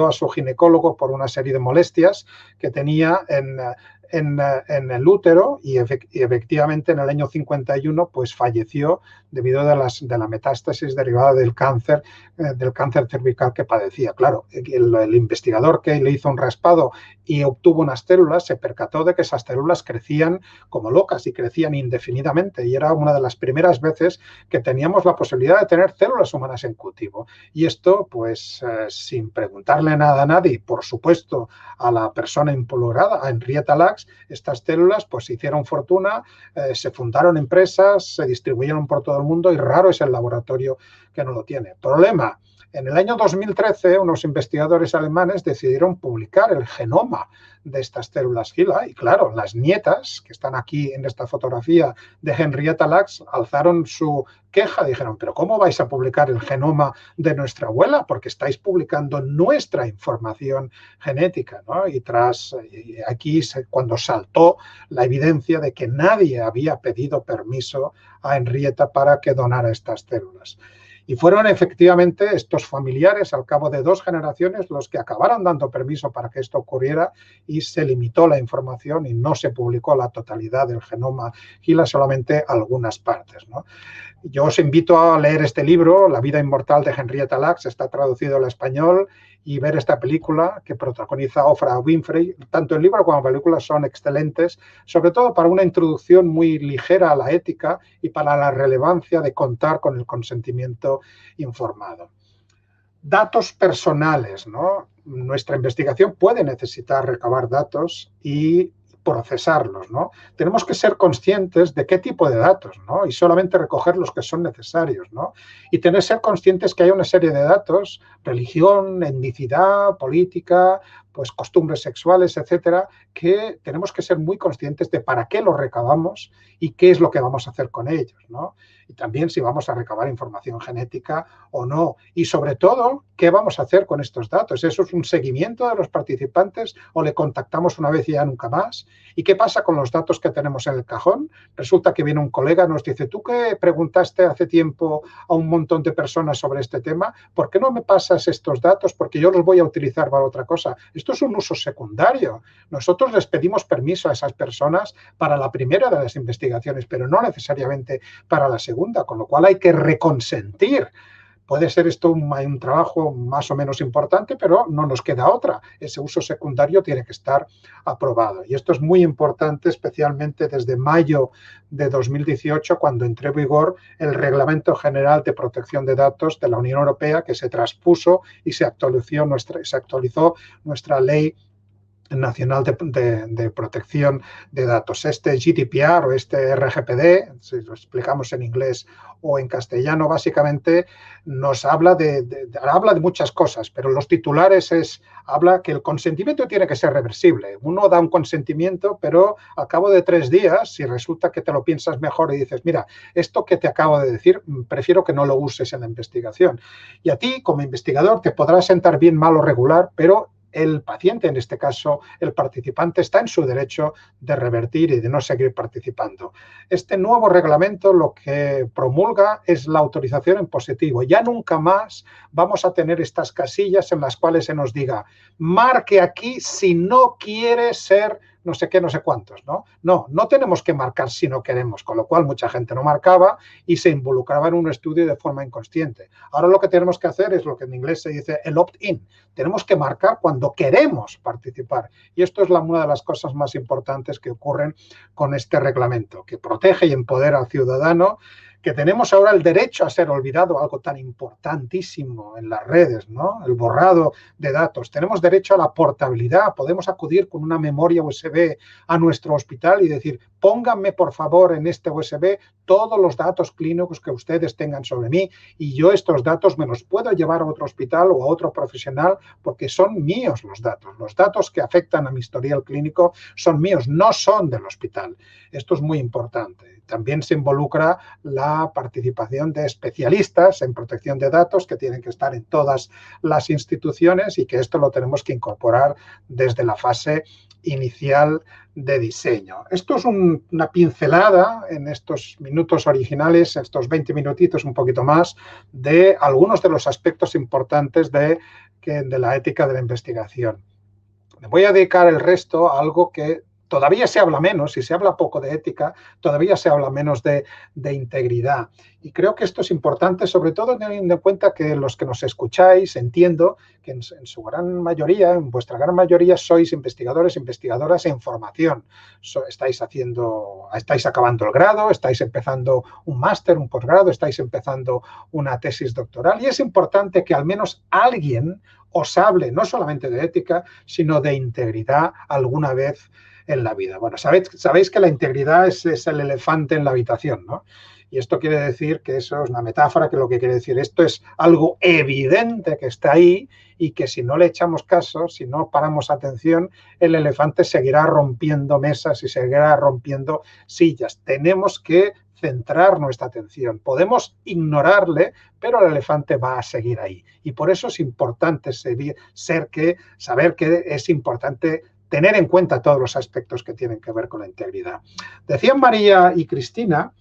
a su ginecólogo por una serie de molestias que tenía en el útero y efectivamente en el año 51 pues falleció debido a la metástasis derivada del cáncer cervical que padecía. Claro, el investigador que le hizo un raspado y obtuvo unas células se percató de que esas células crecían como locas y crecían indefinidamente y era una de las primeras veces que teníamos la posibilidad de tener células humanas en cultivo. Y esto pues sin preguntarle nada a nadie, por supuesto a la persona involucrada, a Henrietta Lacks, estas células pues hicieron fortuna, se fundaron empresas, se distribuyeron por todo el mundo y raro es el laboratorio que no lo tiene. Problema, en el año 2013 unos investigadores alemanes decidieron publicar el genoma de estas células HeLa y claro, las nietas que están aquí en esta fotografía de Henrietta Lacks alzaron su queja, dijeron, pero ¿cómo vais a publicar el genoma de nuestra abuela? Porque estáis publicando nuestra información genética, ¿no? Y aquí cuando saltó la evidencia de que nadie había pedido permiso a Henrietta para que donara estas células. Y fueron efectivamente estos familiares, al cabo de 2 generaciones, los que acabaron dando permiso para que esto ocurriera y se limitó la información y no se publicó la totalidad del genoma HeLa, solamente algunas partes, ¿no? Yo os invito a leer este libro, La vida inmortal de Henrietta Lacks, está traducido al español, y ver esta película que protagoniza Oprah Winfrey. Tanto el libro como la película son excelentes, sobre todo para una introducción muy ligera a la ética y para la relevancia de contar con el consentimiento informado. Datos personales, ¿no? Nuestra investigación puede necesitar recabar datos y procesarlos, ¿no? Tenemos que ser conscientes de qué tipo de datos, ¿no? Y solamente recoger los que son necesarios, ¿no? Y ser conscientes que hay una serie de datos, religión, etnicidad, política, pues costumbres sexuales, etcétera, que tenemos que ser muy conscientes de para qué los recabamos y qué es lo que vamos a hacer con ellos, ¿no? Y también si vamos a recabar información genética o no. Y sobre todo, ¿qué vamos a hacer con estos datos? ¿Eso es un seguimiento de los participantes o le contactamos una vez y ya nunca más? ¿Y qué pasa con los datos que tenemos en el cajón? Resulta que viene un colega y nos dice, tú que preguntaste hace tiempo a un montón de personas sobre este tema, ¿por qué no me pasas estos datos? Porque yo los voy a utilizar para otra cosa. Esto es un uso secundario. Nosotros les pedimos permiso a esas personas para la primera de las investigaciones, pero no necesariamente para la segunda, con lo cual hay que reconsentir. Puede ser esto un trabajo más o menos importante, pero no nos queda otra. Ese uso secundario tiene que estar aprobado. Y esto es muy importante, especialmente desde mayo de 2018, cuando entró en vigor el Reglamento General de Protección de Datos de la Unión Europea, que se traspuso y se actualizó nuestra ley nacional de protección de datos. Este GDPR o este RGPD, si lo explicamos en inglés o en castellano, básicamente nos habla habla de muchas cosas, pero los titulares habla que el consentimiento tiene que ser reversible. Uno da un consentimiento, pero al cabo de 3 días, si resulta que te lo piensas mejor y dices, mira, esto que te acabo de decir, prefiero que no lo uses en la investigación. Y a ti, como investigador, te podrá sentar bien, mal o regular, pero el paciente, en este caso el participante, está en su derecho de revertir y de no seguir participando. Este nuevo reglamento lo que promulga es la autorización en positivo. Ya nunca más vamos a tener estas casillas en las cuales se nos diga, marque aquí si no quiere ser no sé qué, no sé cuántos, ¿no? No tenemos que marcar si no queremos, con lo cual mucha gente no marcaba y se involucraba en un estudio de forma inconsciente. Ahora lo que tenemos que hacer es lo que en inglés se dice el opt-in. Tenemos que marcar cuando queremos participar. Y esto es una de las cosas más importantes que ocurren con este reglamento, que protege y empodera al ciudadano, que tenemos ahora el derecho a ser olvidado, algo tan importantísimo en las redes, ¿no? El borrado de datos. Tenemos derecho a la portabilidad. Podemos acudir con una memoria USB a nuestro hospital y decir, pónganme por favor en este USB todos los datos clínicos que ustedes tengan sobre mí y yo estos datos me los puedo llevar a otro hospital o a otro profesional porque son míos los datos. Los datos que afectan a mi historial clínico son míos, no son del hospital. Esto es muy importante. También se involucra la participación de especialistas en protección de datos que tienen que estar en todas las instituciones y que esto lo tenemos que incorporar desde la fase inicial de diseño. Esto es una pincelada en estos minutos originales, estos 20 minutitos, un poquito más, de algunos de los aspectos importantes de la ética de la investigación. Me voy a dedicar el resto a algo que todavía se habla menos, y se habla poco de ética, todavía se habla menos de integridad. Y creo que esto es importante, sobre todo teniendo en cuenta que los que nos escucháis, entiendo que en su gran mayoría, en vuestra gran mayoría, sois investigadores, investigadoras en formación. Estáis acabando el grado, estáis empezando un máster, un posgrado, estáis empezando una tesis doctoral. Y es importante que al menos alguien os hable, no solamente de ética, sino de integridad alguna vez en la vida. Bueno, sabéis que la integridad es el elefante en la habitación, ¿no? Y esto quiere decir que eso es una metáfora, que lo que quiere decir esto es algo evidente que está ahí y que si no le echamos caso, si no paramos atención, el elefante seguirá rompiendo mesas y seguirá rompiendo sillas. Tenemos que centrar nuestra atención. Podemos ignorarle, pero el elefante va a seguir ahí. Y por eso es importante saber que es importante tener en cuenta todos los aspectos que tienen que ver con la integridad. Decían María y Cristina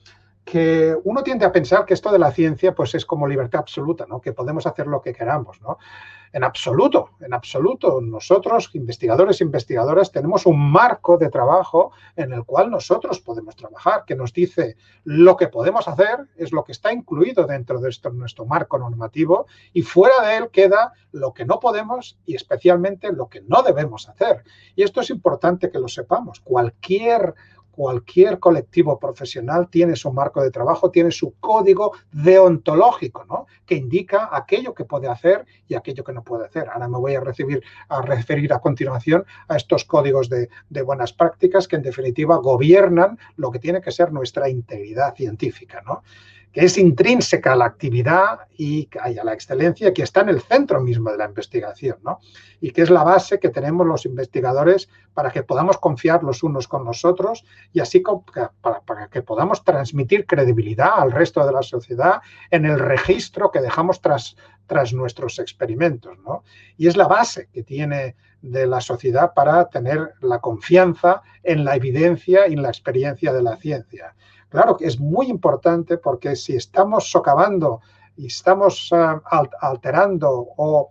que uno tiende a pensar que esto de la ciencia pues es como libertad absoluta, ¿no? Que podemos hacer lo que queramos, ¿no? En absoluto. Nosotros, investigadores e investigadoras, tenemos un marco de trabajo en el cual nosotros podemos trabajar, que nos dice lo que podemos hacer es lo que está incluido dentro de nuestro marco normativo y fuera de él queda lo que no podemos y especialmente lo que no debemos hacer. Y esto es importante que lo sepamos. Cualquier colectivo profesional tiene su marco de trabajo, tiene su código deontológico, ¿no? Que indica aquello que puede hacer y aquello que no puede hacer. Ahora me voy a referir a continuación a estos códigos de buenas prácticas que en definitiva gobiernan lo que tiene que ser nuestra integridad científica, ¿no? Que es intrínseca a la actividad y a la excelencia, que está en el centro mismo de la investigación, ¿no? Y que es la base que tenemos los investigadores para que podamos confiar los unos con los otros y así para que podamos transmitir credibilidad al resto de la sociedad en el registro que dejamos tras nuestros experimentos, ¿no? Y es la base que tiene de la sociedad para tener la confianza en la evidencia y en la experiencia de la ciencia. Claro que es muy importante porque si estamos socavando y estamos alterando o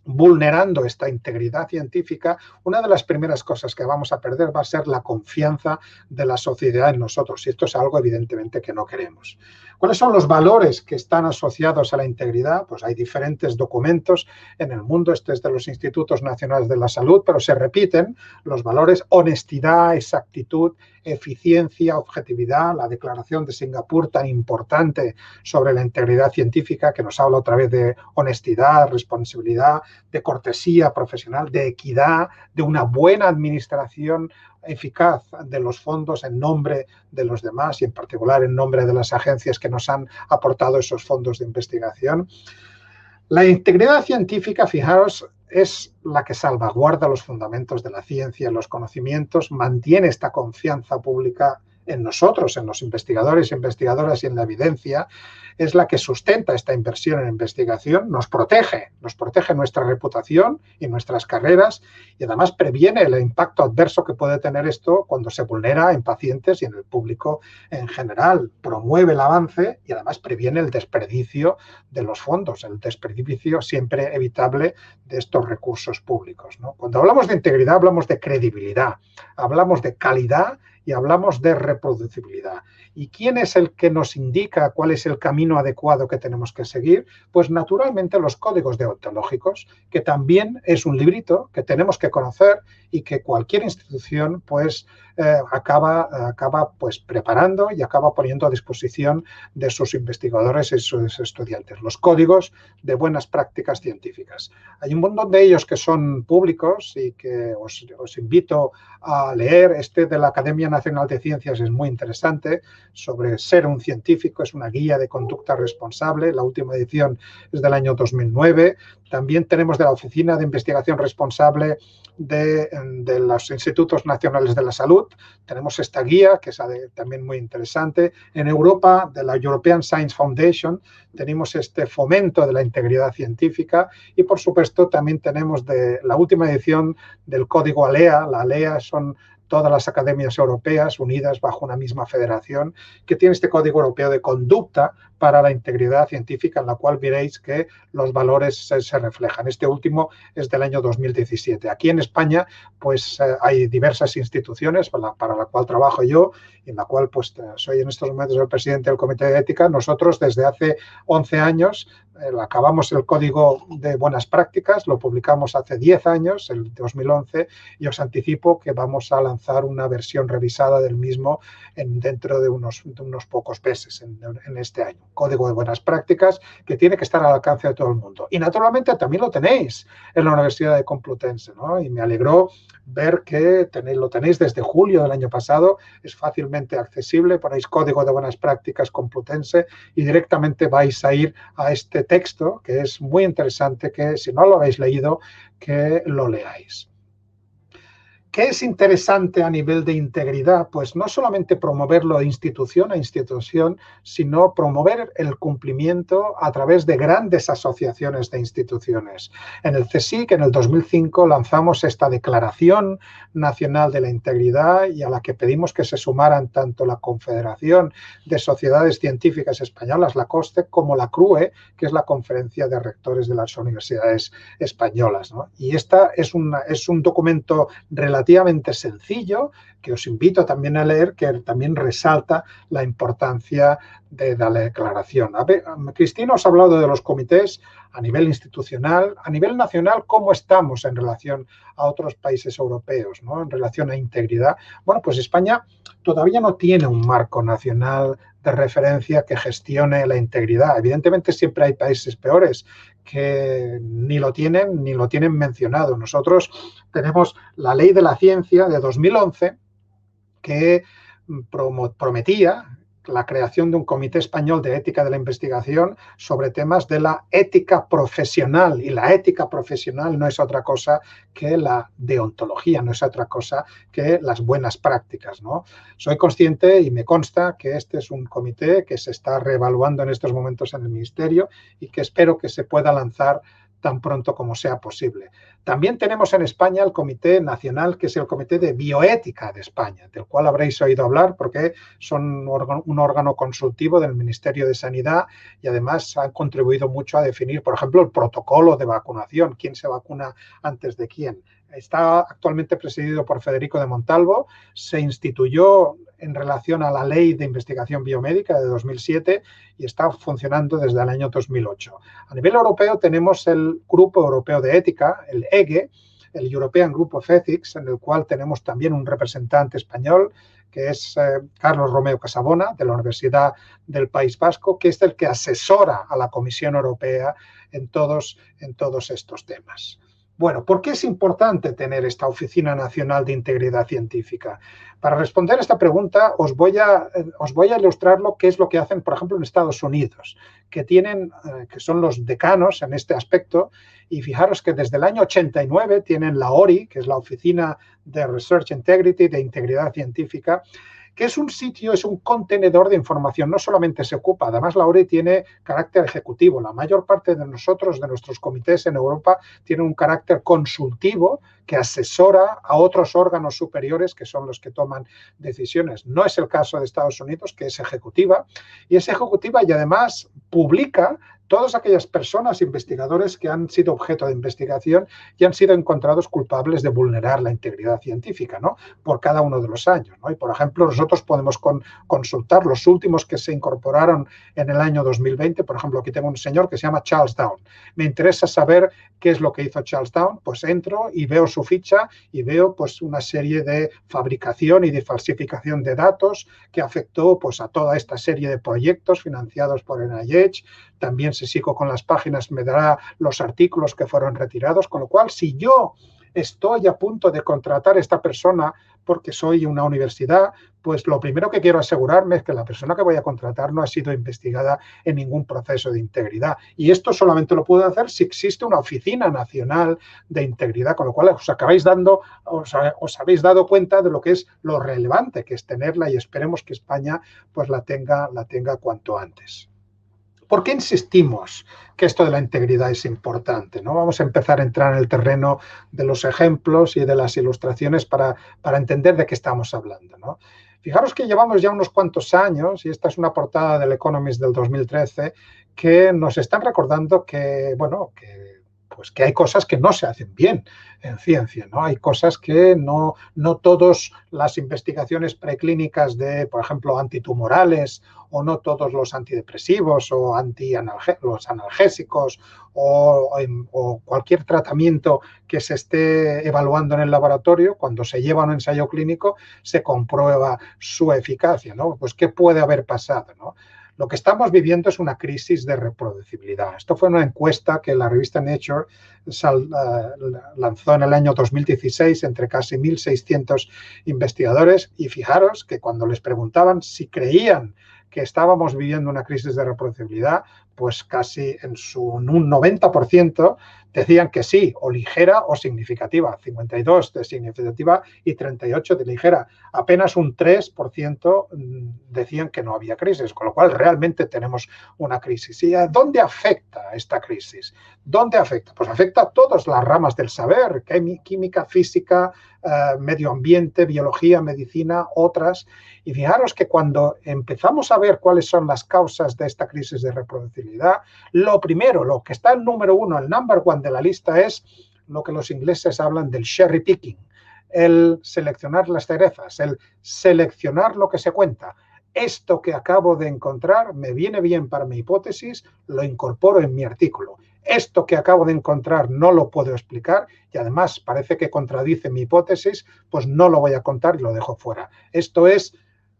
vulnerando esta integridad científica, una de las primeras cosas que vamos a perder va a ser la confianza de la sociedad en nosotros. Y esto es algo evidentemente que no queremos. ¿Cuáles son los valores que están asociados a la integridad? Pues hay diferentes documentos en el mundo. Este es de los Institutos Nacionales de la Salud, pero se repiten los valores honestidad, exactitud, eficiencia, objetividad, la Declaración de Singapur tan importante sobre la integridad científica que nos habla otra vez de honestidad, responsabilidad, de cortesía profesional, de equidad, de una buena administración eficaz de los fondos en nombre de los demás y en particular en nombre de las agencias que nos han aportado esos fondos de investigación. La integridad científica, fijaros, es la que salvaguarda los fundamentos de la ciencia, los conocimientos, mantiene esta confianza pública en nosotros, en los investigadores e investigadoras y en la evidencia, es la que sustenta esta inversión en investigación, nos protege nuestra reputación y nuestras carreras y además previene el impacto adverso que puede tener esto cuando se vulnera en pacientes y en el público en general. Promueve el avance y además previene el desperdicio de los fondos, el desperdicio siempre evitable de estos recursos públicos, ¿no? Cuando hablamos de integridad hablamos de credibilidad, hablamos de calidad y hablamos de reproducibilidad. ¿Y quién es el que nos indica cuál es el camino adecuado que tenemos que seguir? Pues naturalmente los códigos deontológicos, que también es un librito que tenemos que conocer y que cualquier institución pues acaba pues preparando y acaba poniendo a disposición de sus investigadores y sus estudiantes. Los códigos de buenas prácticas científicas. Hay un montón de ellos que son públicos y que os invito a leer. Este de la Academia Nacional de Ciencias es muy interesante, sobre ser un científico, es una guía de conducta responsable. La última edición es del año 2009. También tenemos de la Oficina de Investigación Responsable de los Institutos Nacionales de la Salud. Tenemos esta guía, que es también muy interesante. En Europa, de la European Science Foundation, tenemos este fomento de la integridad científica y, por supuesto, también tenemos de la última edición del Código ALEA. La ALEA son todas las academias europeas unidas bajo una misma federación que tiene este Código Europeo de Conducta para la integridad científica, en la cual veréis que los valores se reflejan. Este último es del año 2017. Aquí en España pues hay diversas instituciones para la cual trabajo yo y en la cual pues soy en estos momentos el presidente del Comité de Ética. Nosotros desde hace 11 años acabamos el Código de Buenas Prácticas, lo publicamos hace 10 años, el 2011, y os anticipo que vamos a lanzar una versión revisada del mismo dentro de unos pocos meses, en este año. Código de Buenas Prácticas que tiene que estar al alcance de todo el mundo. Y naturalmente también lo tenéis en la Universidad de Complutense, ¿no? Y me alegró ver que lo tenéis desde julio del año pasado, es fácilmente accesible, ponéis Código de Buenas Prácticas Complutense y directamente vais a ir a este texto que es muy interesante, que si no lo habéis leído, que lo leáis. ¿Qué es interesante a nivel de integridad? Pues no solamente promoverlo de institución a institución, sino promover el cumplimiento a través de grandes asociaciones de instituciones. En el CSIC, en el 2005, lanzamos esta Declaración Nacional de la Integridad y a la que pedimos que se sumaran tanto la Confederación de Sociedades Científicas Españolas, la COSTE, como la CRUE, que es la Conferencia de Rectores de las Universidades Españolas, ¿no? Y esta es un documento relativamente sencillo, que os invito también a leer, que también resalta la importancia de la declaración. Cristina os ha hablado de los comités a nivel institucional, a nivel nacional, ¿cómo estamos en relación a otros países europeos, ¿no? En relación a integridad? Bueno, pues España todavía no tiene un marco nacional de referencia que gestione la integridad. Evidentemente siempre hay países peores que ni lo tienen mencionado. Nosotros tenemos la Ley de la Ciencia de 2011 que prometía la creación de un Comité Español de Ética de la Investigación sobre temas de la ética profesional. Y la ética profesional no es otra cosa que la deontología, no es otra cosa que las buenas prácticas, ¿no? Soy consciente y me consta que este es un comité que se está reevaluando en estos momentos en el Ministerio y que espero que se pueda lanzar tan pronto como sea posible. También tenemos en España el Comité Nacional, que es el Comité de Bioética de España, del cual habréis oído hablar porque son un órgano consultivo del Ministerio de Sanidad y además han contribuido mucho a definir, por ejemplo, el protocolo de vacunación, quién se vacuna antes de quién. Está actualmente presidido por Federico de Montalvo, se instituyó en relación a la Ley de Investigación Biomédica de 2007 y está funcionando desde el año 2008. A nivel europeo tenemos el Grupo Europeo de Ética, el EGE, el European Group of Ethics, en el cual tenemos también un representante español, que es Carlos Romeo Casabona, de la Universidad del País Vasco, que es el que asesora a la Comisión Europea en todos estos temas. Bueno, ¿por qué es importante tener esta Oficina Nacional de Integridad Científica? Para responder a esta pregunta os voy a ilustrar qué es lo que hacen, por ejemplo, en Estados Unidos, que son los decanos en este aspecto, y fijaros que desde el año 89 tienen la ORI, que es la Oficina de Research Integrity, de Integridad Científica, que es un sitio, es un contenedor de información, no solamente se ocupa, además la ORE tiene carácter ejecutivo, la mayor parte de nosotros, de nuestros comités en Europa, tienen un carácter consultivo que asesora a otros órganos superiores que son los que toman decisiones. No es el caso de Estados Unidos, que es ejecutiva, y es ejecutiva y además publica todas aquellas personas, investigadores que han sido objeto de investigación y han sido encontrados culpables de vulnerar la integridad científica, ¿no? Por cada uno de los años, ¿no? Y, por ejemplo, nosotros podemos consultar los últimos que se incorporaron en el año 2020. Por ejemplo, aquí tengo un señor que se llama Charles Down. Me interesa saber qué es lo que hizo Charles Down. Pues entro y veo su ficha y veo pues una serie de fabricación y de falsificación de datos que afectó pues a toda esta serie de proyectos financiados por NIH. También si sigo con las páginas me dará los artículos que fueron retirados, con lo cual si yo estoy a punto de contratar a esta persona porque soy una universidad, pues lo primero que quiero asegurarme es que la persona que voy a contratar no ha sido investigada en ningún proceso de integridad. Y esto solamente lo puedo hacer si existe una oficina nacional de integridad, con lo cual os habéis dado cuenta de lo que es lo relevante que es tenerla y esperemos que España pues la tenga cuanto antes. ¿Por qué insistimos que esto de la integridad es importante? ¿No? Vamos a empezar a entrar en el terreno de los ejemplos y de las ilustraciones para entender de qué estamos hablando, ¿no? Fijaros que llevamos ya unos cuantos años, y esta es una portada del Economist del 2013, que nos están recordando que, bueno, que hay cosas que no se hacen bien en ciencia, ¿no? Hay cosas que no todas las investigaciones preclínicas de, por ejemplo, antitumorales, o no todos los antidepresivos o los analgésicos o cualquier tratamiento que se esté evaluando en el laboratorio, cuando se lleva a un ensayo clínico, se comprueba su eficacia, ¿no? Pues, ¿qué puede haber pasado, ¿no? Lo que estamos viviendo es una crisis de reproducibilidad. Esto fue una encuesta que la revista Nature lanzó en el año 2016 entre casi 1.600 investigadores y fijaros que cuando les preguntaban si creían que estábamos viviendo una crisis de reproducibilidad, pues casi en un 90% decían que sí, o ligera o significativa, 52% de significativa y 38% de ligera. Apenas un 3% decían que no había crisis, con lo cual realmente tenemos una crisis. ¿Y a dónde afecta esta crisis? ¿Dónde afecta? Pues afecta a todas las ramas del saber, química, física, medio ambiente, biología, medicina, otras. Y fijaros que cuando empezamos a ver cuáles son las causas de esta crisis de reproducibilidad, lo primero, lo que está en número uno, el number one de la lista es lo que los ingleses hablan del cherry picking, el seleccionar las cerezas, el seleccionar lo que se cuenta. Esto que acabo de encontrar me viene bien para mi hipótesis, lo incorporo en mi artículo. Esto que acabo de encontrar no lo puedo explicar y además parece que contradice mi hipótesis, pues no lo voy a contar y lo dejo fuera. Esto es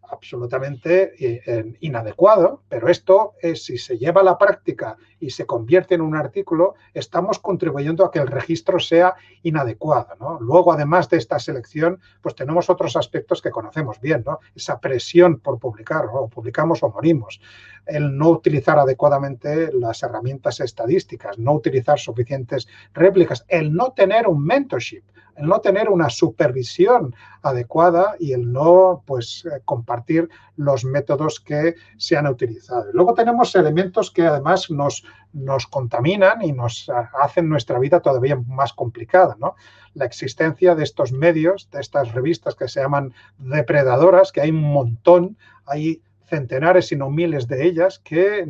absolutamente inadecuado, pero esto es, si se lleva a la práctica y se convierte en un artículo, estamos contribuyendo a que el registro sea inadecuado, ¿no? Luego, además de esta selección, pues tenemos otros aspectos que conocemos bien, ¿no? Esa presión por publicar, ¿no? O publicamos o morimos. El no utilizar adecuadamente las herramientas estadísticas, no utilizar suficientes réplicas, el no tener un mentorship, el no tener una supervisión adecuada y el no pues, compartir los métodos que se han utilizado. Luego tenemos elementos que además nos contaminan y nos hacen nuestra vida todavía más complicada, ¿no? La existencia de estos medios, de estas revistas que se llaman depredadoras, que hay un montón, hay centenares y no miles de ellas que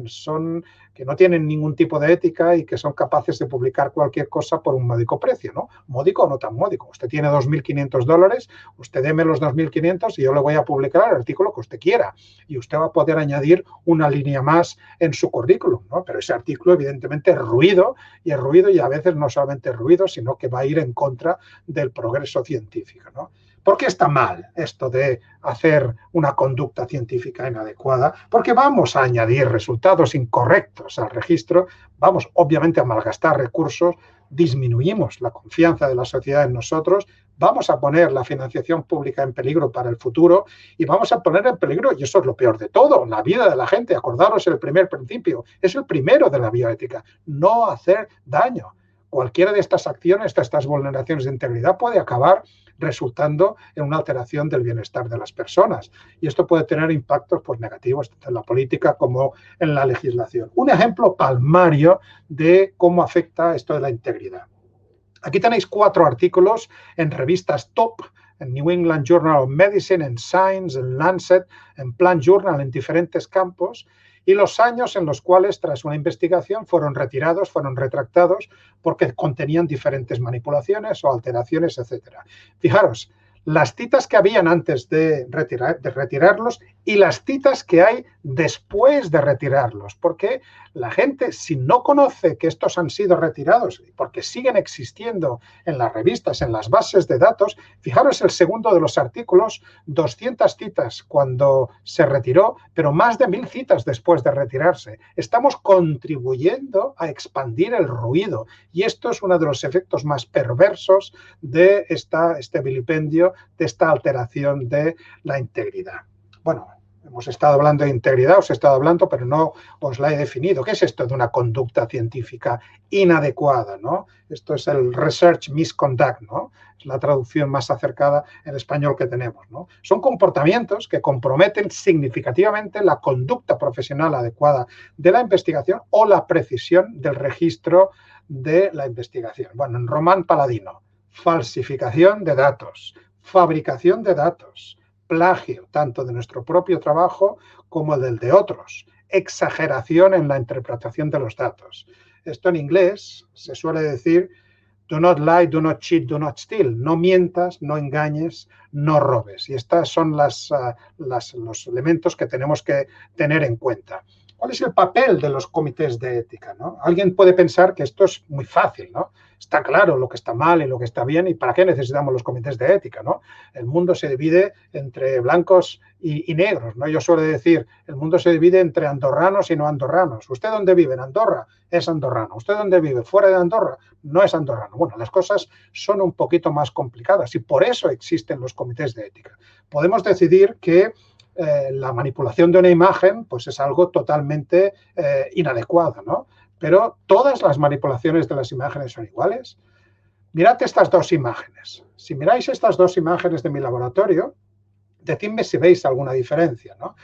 no tienen ningún tipo de ética y que son capaces de publicar cualquier cosa por un módico precio, ¿no? Módico o no tan módico. Usted tiene $2.500, usted deme los 2.500 y yo le voy a publicar el artículo que usted quiera. Y usted va a poder añadir una línea más en su currículum, ¿no? Pero ese artículo evidentemente es ruido y a veces no solamente es ruido, sino que va a ir en contra del progreso científico, ¿no? ¿Por qué está mal esto de hacer una conducta científica inadecuada? Porque vamos a añadir resultados incorrectos al registro, vamos obviamente a malgastar recursos, disminuimos la confianza de la sociedad en nosotros, vamos a poner la financiación pública en peligro para el futuro y vamos a poner en peligro, y eso es lo peor de todo, la vida de la gente. Acordaros el primer principio, es el primero de la bioética, no hacer daño. cualquiera de estas acciones, de estas vulneraciones de integridad, puede acabar resultando en una alteración del bienestar de las personas. Y esto puede tener impactos pues, negativos tanto en la política como en la legislación. Un ejemplo palmario de cómo afecta esto de la integridad. Aquí tenéis 4 artículos en revistas top, en New England Journal of Medicine, en Science, en Lancet, en Plant Journal, en diferentes campos, y los años en los cuales, tras una investigación, fueron retirados, fueron retractados, porque contenían diferentes manipulaciones o alteraciones, etc. Fijaros, las citas que habían antes de retirarlos y las citas que hay después de retirarlos, porque la gente, si no conoce que estos han sido retirados, porque siguen existiendo en las revistas, en las bases de datos, fijaros el segundo de los artículos, 200 citas cuando se retiró, pero más de 1000 citas después de retirarse. Estamos contribuyendo a expandir el ruido y esto es uno de los efectos más perversos de este vilipendio, de esta alteración de la integridad. Bueno, hemos estado hablando de integridad, os he estado hablando, pero no os la he definido. ¿Qué es esto de una conducta científica inadecuada, ¿no? Esto es el research misconduct, ¿no? Es la traducción más acercada en español que tenemos, ¿no? Son comportamientos que comprometen significativamente la conducta profesional adecuada de la investigación o la precisión del registro de la investigación. Bueno, en Román Paladino, falsificación de datos, fabricación de datos, plagio, tanto de nuestro propio trabajo como del de otros, exageración en la interpretación de los datos. Esto en inglés se suele decir do not lie, do not cheat, do not steal. No mientas, no engañes, no robes. Y estos son los elementos que tenemos que tener en cuenta. ¿Cuál es el papel de los comités de ética, ¿no? Alguien puede pensar que esto es muy fácil, ¿no? Está claro lo que está mal y lo que está bien y para qué necesitamos los comités de ética, ¿no? El mundo se divide entre blancos y negros, ¿no? Yo suelo decir, el mundo se divide entre andorranos y no andorranos. ¿Usted dónde vive? En Andorra, es andorrano. ¿Usted dónde vive? Fuera de Andorra, no es andorrano. Bueno, las cosas son un poquito más complicadas y por eso existen los comités de ética. Podemos decidir que la manipulación de una imagen pues es algo totalmente inadecuado, ¿no? Pero todas las manipulaciones de las imágenes son iguales. Mirad estas 2 imágenes. Si miráis estas 2 imágenes de mi laboratorio, decidme si veis alguna diferencia, ¿no?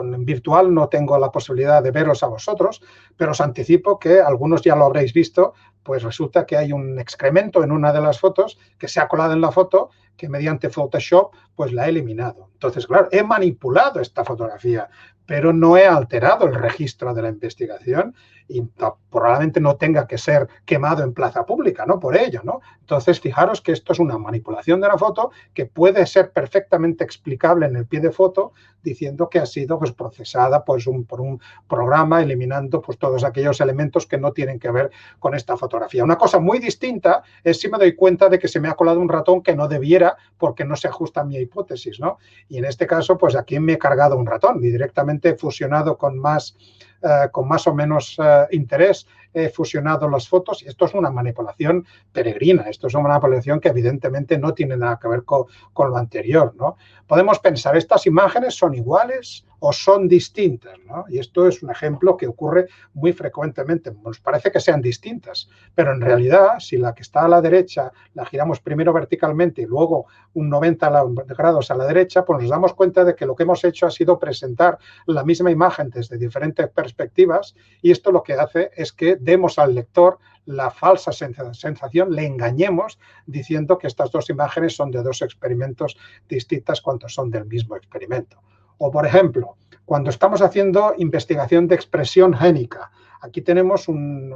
En virtual no tengo la posibilidad de veros a vosotros, pero os anticipo que algunos ya lo habréis visto, pues resulta que hay un excremento en una de las fotos que se ha colado en la foto que mediante Photoshop pues la he eliminado. Entonces, claro, he manipulado esta fotografía, pero no he alterado el registro de la investigación y probablemente no tenga que ser quemado en plaza pública, ¿no? Por ello, ¿no? Entonces, fijaros que esto es una manipulación de la foto que puede ser perfectamente explicable en el pie de foto diciendo que ha sido pues, procesada pues, por un programa eliminando pues, todos aquellos elementos que no tienen que ver con esta fotografía. Una cosa muy distinta es si me doy cuenta de que se me ha colado un ratón que no debiera porque no se ajusta a mi hipótesis, ¿no? Y en este caso, pues aquí me he cargado un ratón y directamente he fusionado con más o menos interés, he fusionado las fotos y esto es una manipulación peregrina, esto es una manipulación que evidentemente no tiene nada que ver con lo anterior, ¿no? Podemos pensar, ¿estas imágenes son iguales o son distintas, ¿no? Y esto es un ejemplo que ocurre muy frecuentemente. Nos parece que sean distintas, pero en realidad, si la que está a la derecha la giramos primero verticalmente y luego un 90 grados a la derecha, pues nos damos cuenta de que lo que hemos hecho ha sido presentar la misma imagen desde diferentes perspectivas y esto lo que hace es que demos al lector la falsa sensación, le engañemos diciendo que estas 2 imágenes son de 2 experimentos distintas cuando son del mismo experimento. O, por ejemplo, cuando estamos haciendo investigación de expresión génica, aquí tenemos un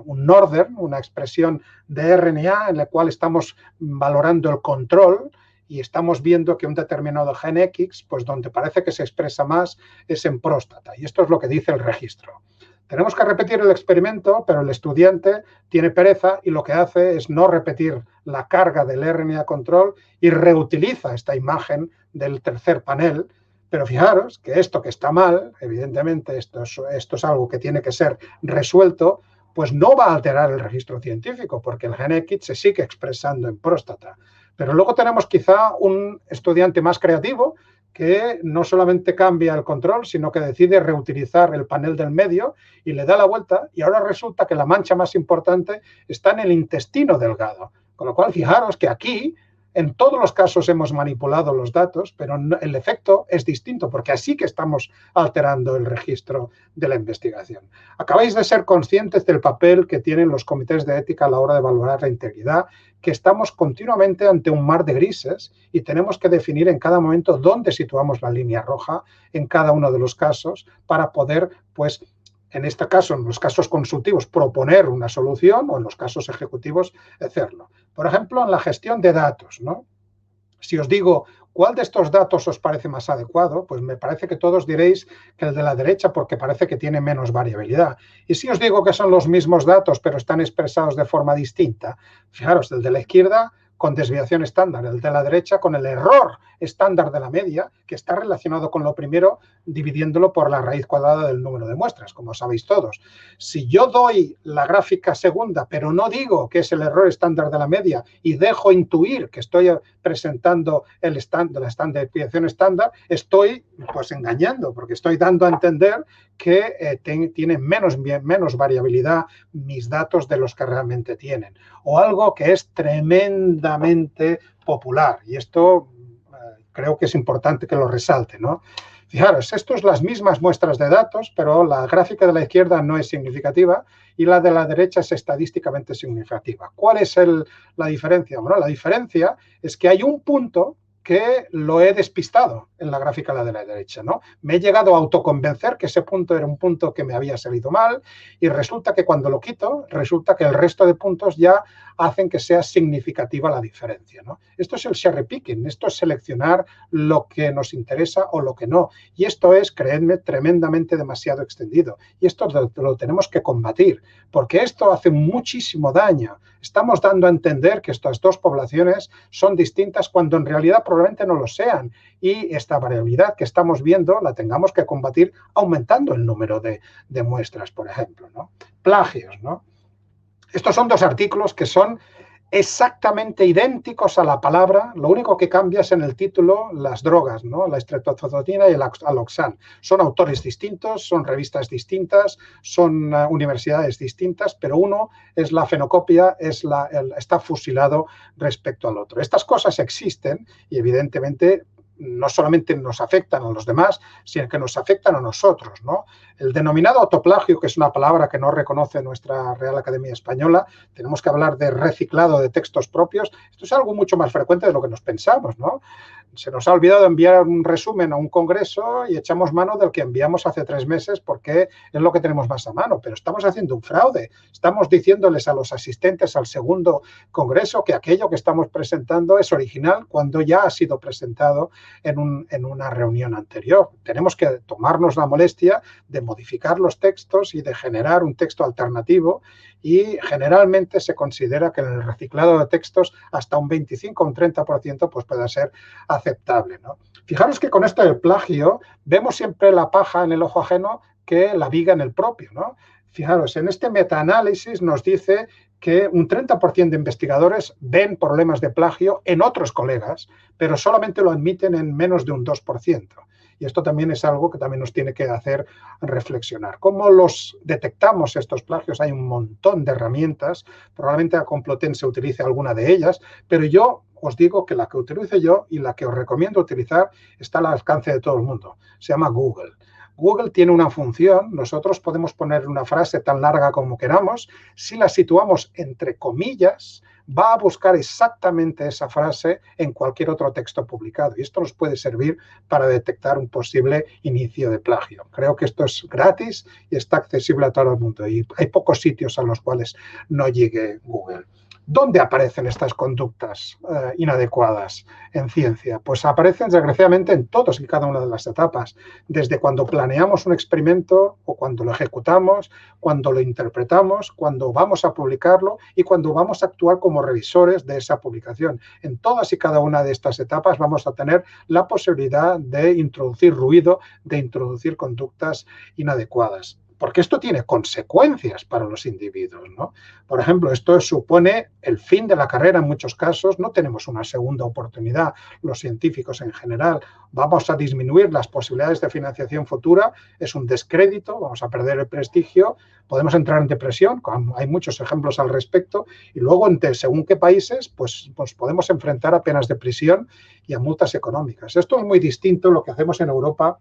northern, una expresión de RNA en la cual estamos valorando el control y estamos viendo que un determinado gen X, pues donde parece que se expresa más es en próstata. Y esto es lo que dice el registro. Tenemos que repetir el experimento, pero el estudiante tiene pereza y lo que hace es no repetir la carga del RNA control y reutiliza esta imagen del tercer panel. Pero fijaros que esto que está mal, evidentemente esto es algo que tiene que ser resuelto, pues no va a alterar el registro científico porque el gen X se sigue expresando en próstata. Pero luego tenemos quizá un estudiante más creativo que no solamente cambia el control, sino que decide reutilizar el panel del medio y le da la vuelta, y ahora resulta que la mancha más importante está en el intestino delgado. Con lo cual, fijaros que aquí, en todos los casos hemos manipulado los datos, pero el efecto es distinto, porque así que estamos alterando el registro de la investigación. Acabáis de ser conscientes del papel que tienen los comités de ética a la hora de valorar la integridad, que estamos continuamente ante un mar de grises y tenemos que definir en cada momento dónde situamos la línea roja en cada uno de los casos para poder, pues, en este caso, en los casos consultivos, proponer una solución, o en los casos ejecutivos, hacerlo. Por ejemplo, en la gestión de datos, ¿no? Si os digo, ¿cuál de estos datos os parece más adecuado? Pues me parece que todos diréis que el de la derecha, porque parece que tiene menos variabilidad. Y si os digo que son los mismos datos, pero están expresados de forma distinta, fijaros, el de la izquierda con desviación estándar, el de la derecha con el error estándar de la media, que está relacionado con lo primero, dividiéndolo por la raíz cuadrada del número de muestras, como sabéis todos. Si yo doy la gráfica segunda, pero no digo que es el error estándar de la media y dejo intuir que estoy presentando la desviación estándar, estoy pues engañando, porque estoy dando a entender que tienen menos variabilidad mis datos de los que realmente tienen. O algo que es tremendamente popular, y esto creo que es importante que lo resalte, ¿no? Fijaros, esto es las mismas muestras de datos, pero la gráfica de la izquierda no es significativa y la de la derecha es estadísticamente significativa. ¿Cuál es la diferencia? Bueno, la diferencia es que hay un punto que lo he despistado en la gráfica de la derecha, ¿no? Me he llegado a autoconvencer que ese punto era un punto que me había salido mal y resulta que cuando lo quito, resulta que el resto de puntos ya hacen que sea significativa la diferencia, ¿no? Esto es el cherry picking, esto es seleccionar lo que nos interesa o lo que no. Y esto es, creedme, tremendamente demasiado extendido. Y esto lo tenemos que combatir, porque esto hace muchísimo daño. Estamos dando a entender que estas dos poblaciones son distintas cuando en realidad probablemente no lo sean. Y esta variabilidad que estamos viendo la tengamos que combatir aumentando el número de muestras, por ejemplo, ¿no? Plagios, ¿no? Estos son dos artículos que son exactamente idénticos a la palabra, lo único que cambia es en el título las drogas, ¿no? La estreptozotina y el aloxan. Son autores distintos, son revistas distintas, son universidades distintas, pero uno es la fenocopia, está fusilado respecto al otro. Estas cosas existen y evidentemente no solamente nos afectan a los demás, sino que nos afectan a nosotros, ¿no? El denominado autoplagio, que es una palabra que no reconoce nuestra Real Academia Española, tenemos que hablar de reciclado de textos propios. Esto es algo mucho más frecuente de lo que nos pensamos, ¿no? Se nos ha olvidado enviar un resumen a un congreso y echamos mano del que enviamos hace 3 meses porque es lo que tenemos más a mano, pero estamos haciendo un fraude. Estamos diciéndoles a los asistentes al segundo congreso que aquello que estamos presentando es original cuando ya ha sido presentado en una reunión anterior. Tenemos que tomarnos la molestia de modificar los textos y de generar un texto alternativo y generalmente se considera que en el reciclado de textos hasta un 25 o un 30% pues puede ser aceptable, ¿no? Fijaros que con esto del plagio vemos siempre la paja en el ojo ajeno que la viga en el propio, ¿no? Fijaros, en este metaanálisis nos dice que un 30% de investigadores ven problemas de plagio en otros colegas, pero solamente lo admiten en menos de un 2%. Y esto también es algo que también nos tiene que hacer reflexionar. ¿Cómo los detectamos estos plagios? Hay un montón de herramientas, probablemente a Complutense utilice alguna de ellas, pero yo os digo que la que utilizo yo y la que os recomiendo utilizar está al alcance de todo el mundo. Se llama Google. Google tiene una función, nosotros podemos poner una frase tan larga como queramos, si la situamos entre comillas, va a buscar exactamente esa frase en cualquier otro texto publicado y esto nos puede servir para detectar un posible inicio de plagio. Creo que esto es gratis y está accesible a todo el mundo y hay pocos sitios a los cuales no llegue Google. ¿Dónde aparecen estas conductas inadecuadas en ciencia? Pues aparecen desgraciadamente en todas y cada una de las etapas, desde cuando planeamos un experimento o cuando lo ejecutamos, cuando lo interpretamos, cuando vamos a publicarlo y cuando vamos a actuar como revisores de esa publicación. En todas y cada una de estas etapas vamos a tener la posibilidad de introducir ruido, de introducir conductas inadecuadas. porque esto tiene consecuencias para los individuos, ¿no? Por ejemplo, esto supone el fin de la carrera en muchos casos, no tenemos una segunda oportunidad, los científicos en general, vamos a disminuir las posibilidades de financiación futura, es un descrédito, vamos a perder el prestigio, podemos entrar en depresión, hay muchos ejemplos al respecto, y luego, según qué países, pues podemos enfrentar a penas de prisión y a multas económicas. Esto es muy distinto a lo que hacemos en Europa,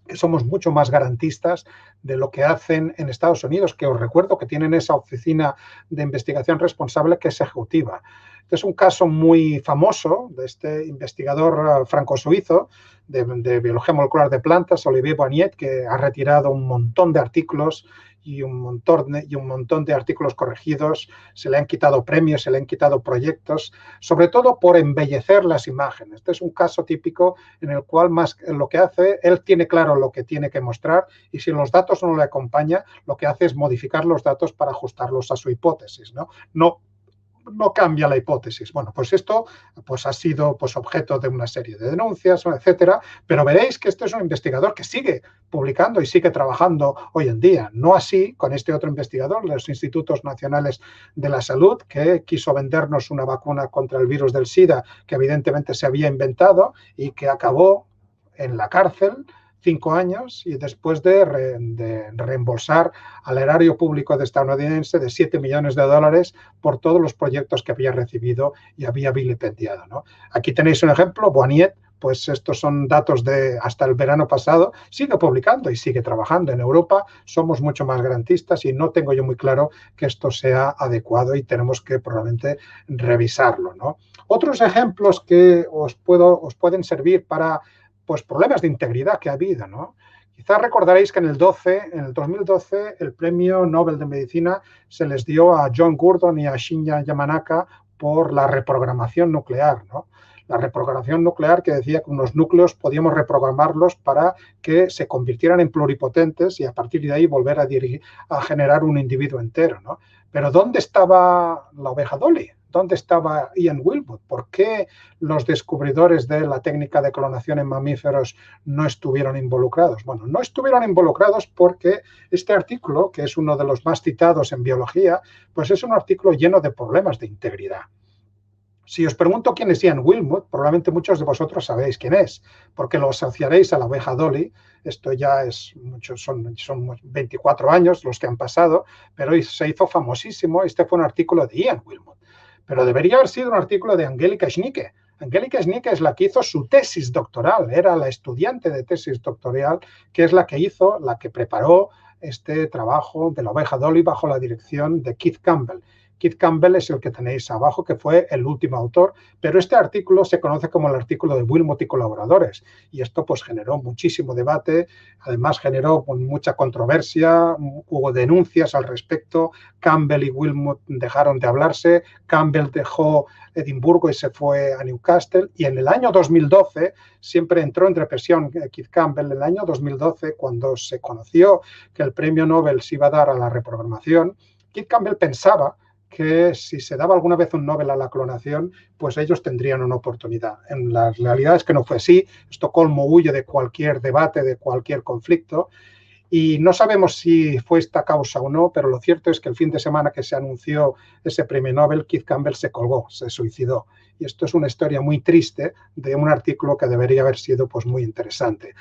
que somos mucho más garantistas de lo que hacen en Estados Unidos, que os recuerdo que tienen esa oficina de investigación responsable que es ejecutiva. Este es un caso muy famoso de este investigador franco-suizo de biología molecular de plantas, Olivier Boignet, que ha retirado un montón de artículos y un montón de artículos corregidos, se le han quitado premios, se le han quitado proyectos, sobre todo por embellecer las imágenes. Este es un caso típico en el cual más lo que hace, él tiene claro lo que tiene que mostrar y si los datos no le acompañan, lo que hace es modificar los datos para ajustarlos a su hipótesis, ¿no? No cambia la hipótesis. Bueno, pues esto pues ha sido pues, objeto de una serie de denuncias, etcétera, pero veréis que este es un investigador que sigue publicando y sigue trabajando hoy en día. No así con este otro investigador, los Institutos Nacionales de la Salud, que quiso vendernos una vacuna contra el virus del SIDA que evidentemente se había inventado y que acabó en la cárcel 5 años y después de reembolsar al erario público estadounidense de $7 millones por todos los proyectos que había recibido y había vilipendiado, ¿no? Aquí tenéis un ejemplo, Boignet, pues estos son datos de hasta el verano pasado, sigue publicando y sigue trabajando. En Europa somos mucho más garantistas y no tengo yo muy claro que esto sea adecuado y tenemos que probablemente revisarlo, ¿no? Otros ejemplos que os pueden servir para pues problemas de integridad que ha habido, ¿no? Quizás recordaréis que en el 2012 el premio Nobel de Medicina se les dio a John Gurdon y a Shinya Yamanaka por la reprogramación nuclear, ¿no? La reprogramación nuclear que decía que unos núcleos podíamos reprogramarlos para que se convirtieran en pluripotentes y a partir de ahí volver a generar un individuo entero, ¿no? Pero ¿dónde estaba la oveja Dolly? ¿Dónde estaba Ian Wilmut? ¿Por qué los descubridores de la técnica de clonación en mamíferos no estuvieron involucrados? Bueno, no estuvieron involucrados porque este artículo, que es uno de los más citados en biología, pues es un artículo lleno de problemas de integridad. Si os pregunto quién es Ian Wilmut, probablemente muchos de vosotros sabéis quién es, porque lo asociaréis a la oveja Dolly. Esto ya es son 24 años los que han pasado, pero se hizo famosísimo. Este fue un artículo de Ian Wilmut. Pero debería haber sido un artículo de Angélica Schnicke. Angélica Schnicke es la que hizo su tesis doctoral, era la estudiante de tesis doctoral, que es la que preparó este trabajo de la oveja Dolly bajo la dirección de Keith Campbell. Keith Campbell es el que tenéis abajo, que fue el último autor, pero este artículo se conoce como el artículo de Wilmut y colaboradores, y esto pues generó muchísimo debate, además generó mucha controversia, hubo denuncias al respecto, Campbell y Wilmut dejaron de hablarse, Campbell dejó Edimburgo y se fue a Newcastle, y en el año 2012 siempre entró en depresión Keith Campbell. En el año 2012, cuando se conoció que el premio Nobel se iba a dar a la reprogramación, Keith Campbell pensaba que si se daba alguna vez un Nobel a la clonación, pues ellos tendrían una oportunidad. En la realidad es que no fue así. Estocolmo huye de cualquier debate, de cualquier conflicto, y no sabemos si fue esta causa o no, pero lo cierto es que el fin de semana que se anunció ese premio Nobel, Keith Campbell se colgó, se suicidó. Y esto es una historia muy triste de un artículo que debería haber sido pues, muy interesante.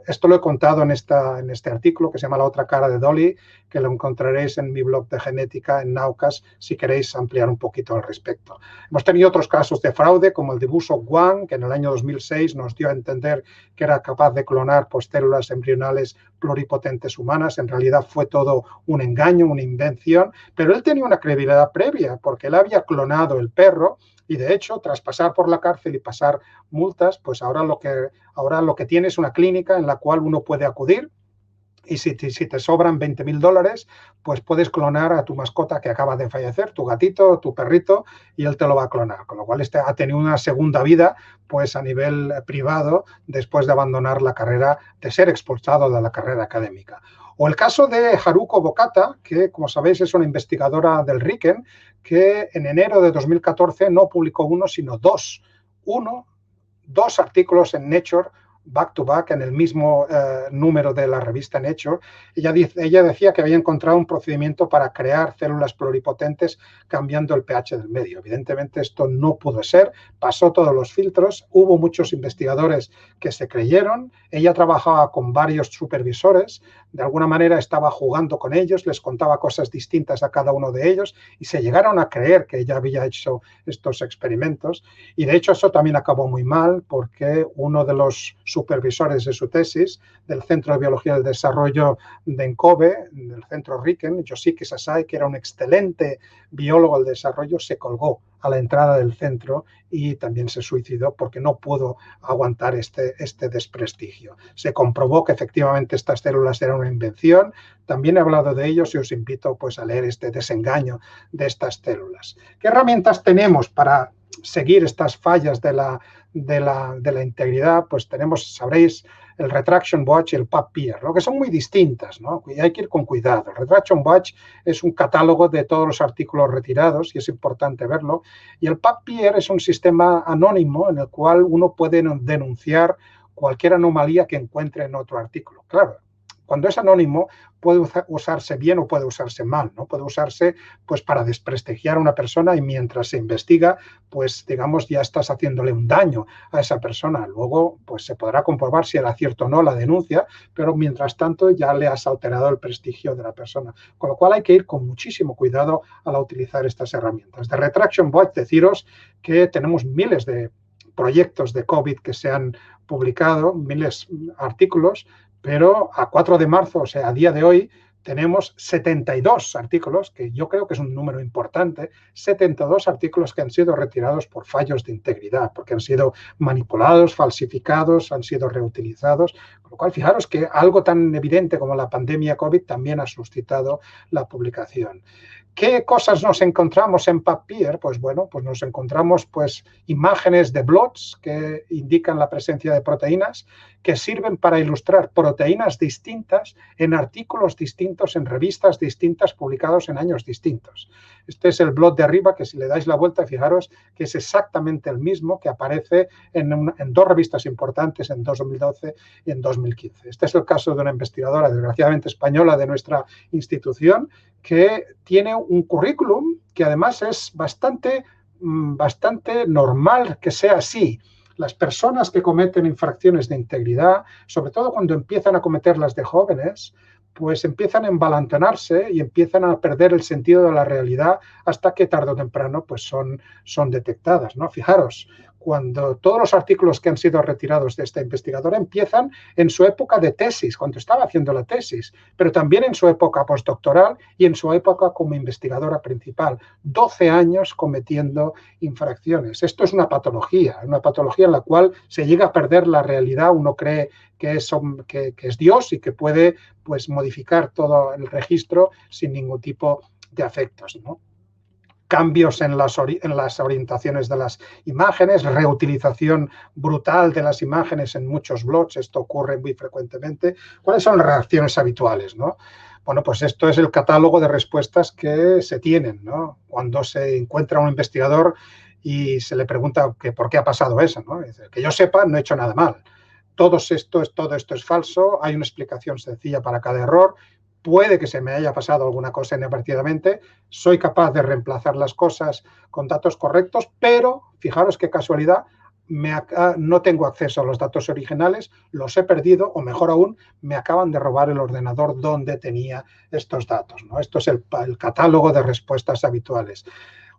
Esto lo he contado en este artículo que se llama La otra cara de Dolly, que lo encontraréis en mi blog de genética en Naucas si queréis ampliar un poquito al respecto. Hemos tenido otros casos de fraude, como el de Busok Wang, que en el año 2006 nos dio a entender que era capaz de clonar pues, células embrionales pluripotentes humanas. En realidad fue todo un engaño, una invención, pero él tenía una credibilidad previa, porque él había clonado el perro. Y de hecho, tras pasar por la cárcel y pasar multas, pues ahora lo que tiene es una clínica en la cual uno puede acudir y si te sobran $20.000, pues puedes clonar a tu mascota que acaba de fallecer, tu gatito, tu perrito, y él te lo va a clonar. Con lo cual ha tenido una segunda vida pues a nivel privado después de abandonar la carrera, de ser expulsado de la carrera académica. O el caso de Haruko Bokata, que como sabéis es una investigadora del RIKEN, que en enero de 2014 no publicó uno, sino dos artículos en Nature back to back, en el mismo número de la revista Nature. Ella decía que había encontrado un procedimiento para crear células pluripotentes cambiando el pH del medio. Evidentemente esto no pudo ser, pasó todos los filtros, hubo muchos investigadores que se creyeron, ella trabajaba con varios supervisores, de alguna manera estaba jugando con ellos, les contaba cosas distintas a cada uno de ellos y se llegaron a creer que ella había hecho estos experimentos, y de hecho eso también acabó muy mal porque uno de los supervisores de su tesis del Centro de Biología del Desarrollo de Encove, del Centro Riken, Yoshiki Sasai, que era un excelente biólogo del desarrollo, se colgó a la entrada del centro y también se suicidó porque no pudo aguantar este desprestigio. Se comprobó que efectivamente estas células eran una invención. También he hablado de ellos y os invito pues a leer este desengaño de estas células. ¿Qué herramientas tenemos para seguir estas fallas de la integridad? Pues tenemos, sabréis, el Retraction Watch y el PubPeer, ¿no? Que son muy distintas, ¿no? Y hay que ir con cuidado. El Retraction Watch es un catálogo de todos los artículos retirados y es importante verlo. Y el PubPeer es un sistema anónimo en el cual uno puede denunciar cualquier anomalía que encuentre en otro artículo. Claro, cuando es anónimo puede usarse bien o puede usarse mal, ¿no? Puede usarse pues para desprestigiar a una persona y mientras se investiga, pues digamos ya estás haciéndole un daño a esa persona. Luego pues se podrá comprobar si era cierto o no la denuncia, pero mientras tanto ya le has alterado el prestigio de la persona. Con lo cual hay que ir con muchísimo cuidado al utilizar estas herramientas. De Retraction Watch deciros que tenemos miles de proyectos de COVID que se han publicado, miles de artículos, pero a 4 de marzo, o sea, a día de hoy, tenemos 72 artículos, que yo creo que es un número importante, 72 artículos que han sido retirados por fallos de integridad, porque han sido manipulados, falsificados, han sido reutilizados. Con lo cual, fijaros que algo tan evidente como la pandemia COVID también ha suscitado la publicación. ¿Qué cosas nos encontramos en PubPeer? Pues bueno, pues nos encontramos pues imágenes de blots que indican la presencia de proteínas que sirven para ilustrar proteínas distintas en artículos distintos, en revistas distintas, publicados en años distintos. Este es el blot de arriba, que si le dais la vuelta, fijaros que es exactamente el mismo que aparece en dos revistas importantes, en 2012 y en 2015. Este es el caso de una investigadora, desgraciadamente española, de nuestra institución, que tiene un currículum que además es bastante normal que sea así. Las personas que cometen infracciones de integridad, sobre todo cuando empiezan a cometerlas de jóvenes, pues empiezan a embalantonarse y empiezan a perder el sentido de la realidad hasta que tarde o temprano pues son detectadas, ¿no? Fijaros, cuando todos los artículos que han sido retirados de esta investigadora empiezan en su época de tesis, cuando estaba haciendo la tesis, pero también en su época postdoctoral y en su época como investigadora principal. 12 años cometiendo infracciones. Esto es una patología en la cual se llega a perder la realidad. Uno cree que es Dios y que puede pues, modificar todo el registro sin ningún tipo de afectos, ¿no? Cambios en las orientaciones de las imágenes, reutilización brutal de las imágenes en muchos blogs, esto ocurre muy frecuentemente. ¿Cuáles son las reacciones habituales, ¿no? Bueno, pues esto es el catálogo de respuestas que se tienen, ¿no? Cuando se encuentra un investigador y se le pregunta que por qué ha pasado eso, ¿no? Dice, que yo sepa, no he hecho nada mal. Todo esto es falso, hay una explicación sencilla para cada error. Puede que se me haya pasado alguna cosa inadvertidamente, soy capaz de reemplazar las cosas con datos correctos, pero fijaros qué casualidad, no tengo acceso a los datos originales, los he perdido o mejor aún, me acaban de robar el ordenador donde tenía estos datos, ¿no? Esto es el catálogo de respuestas habituales.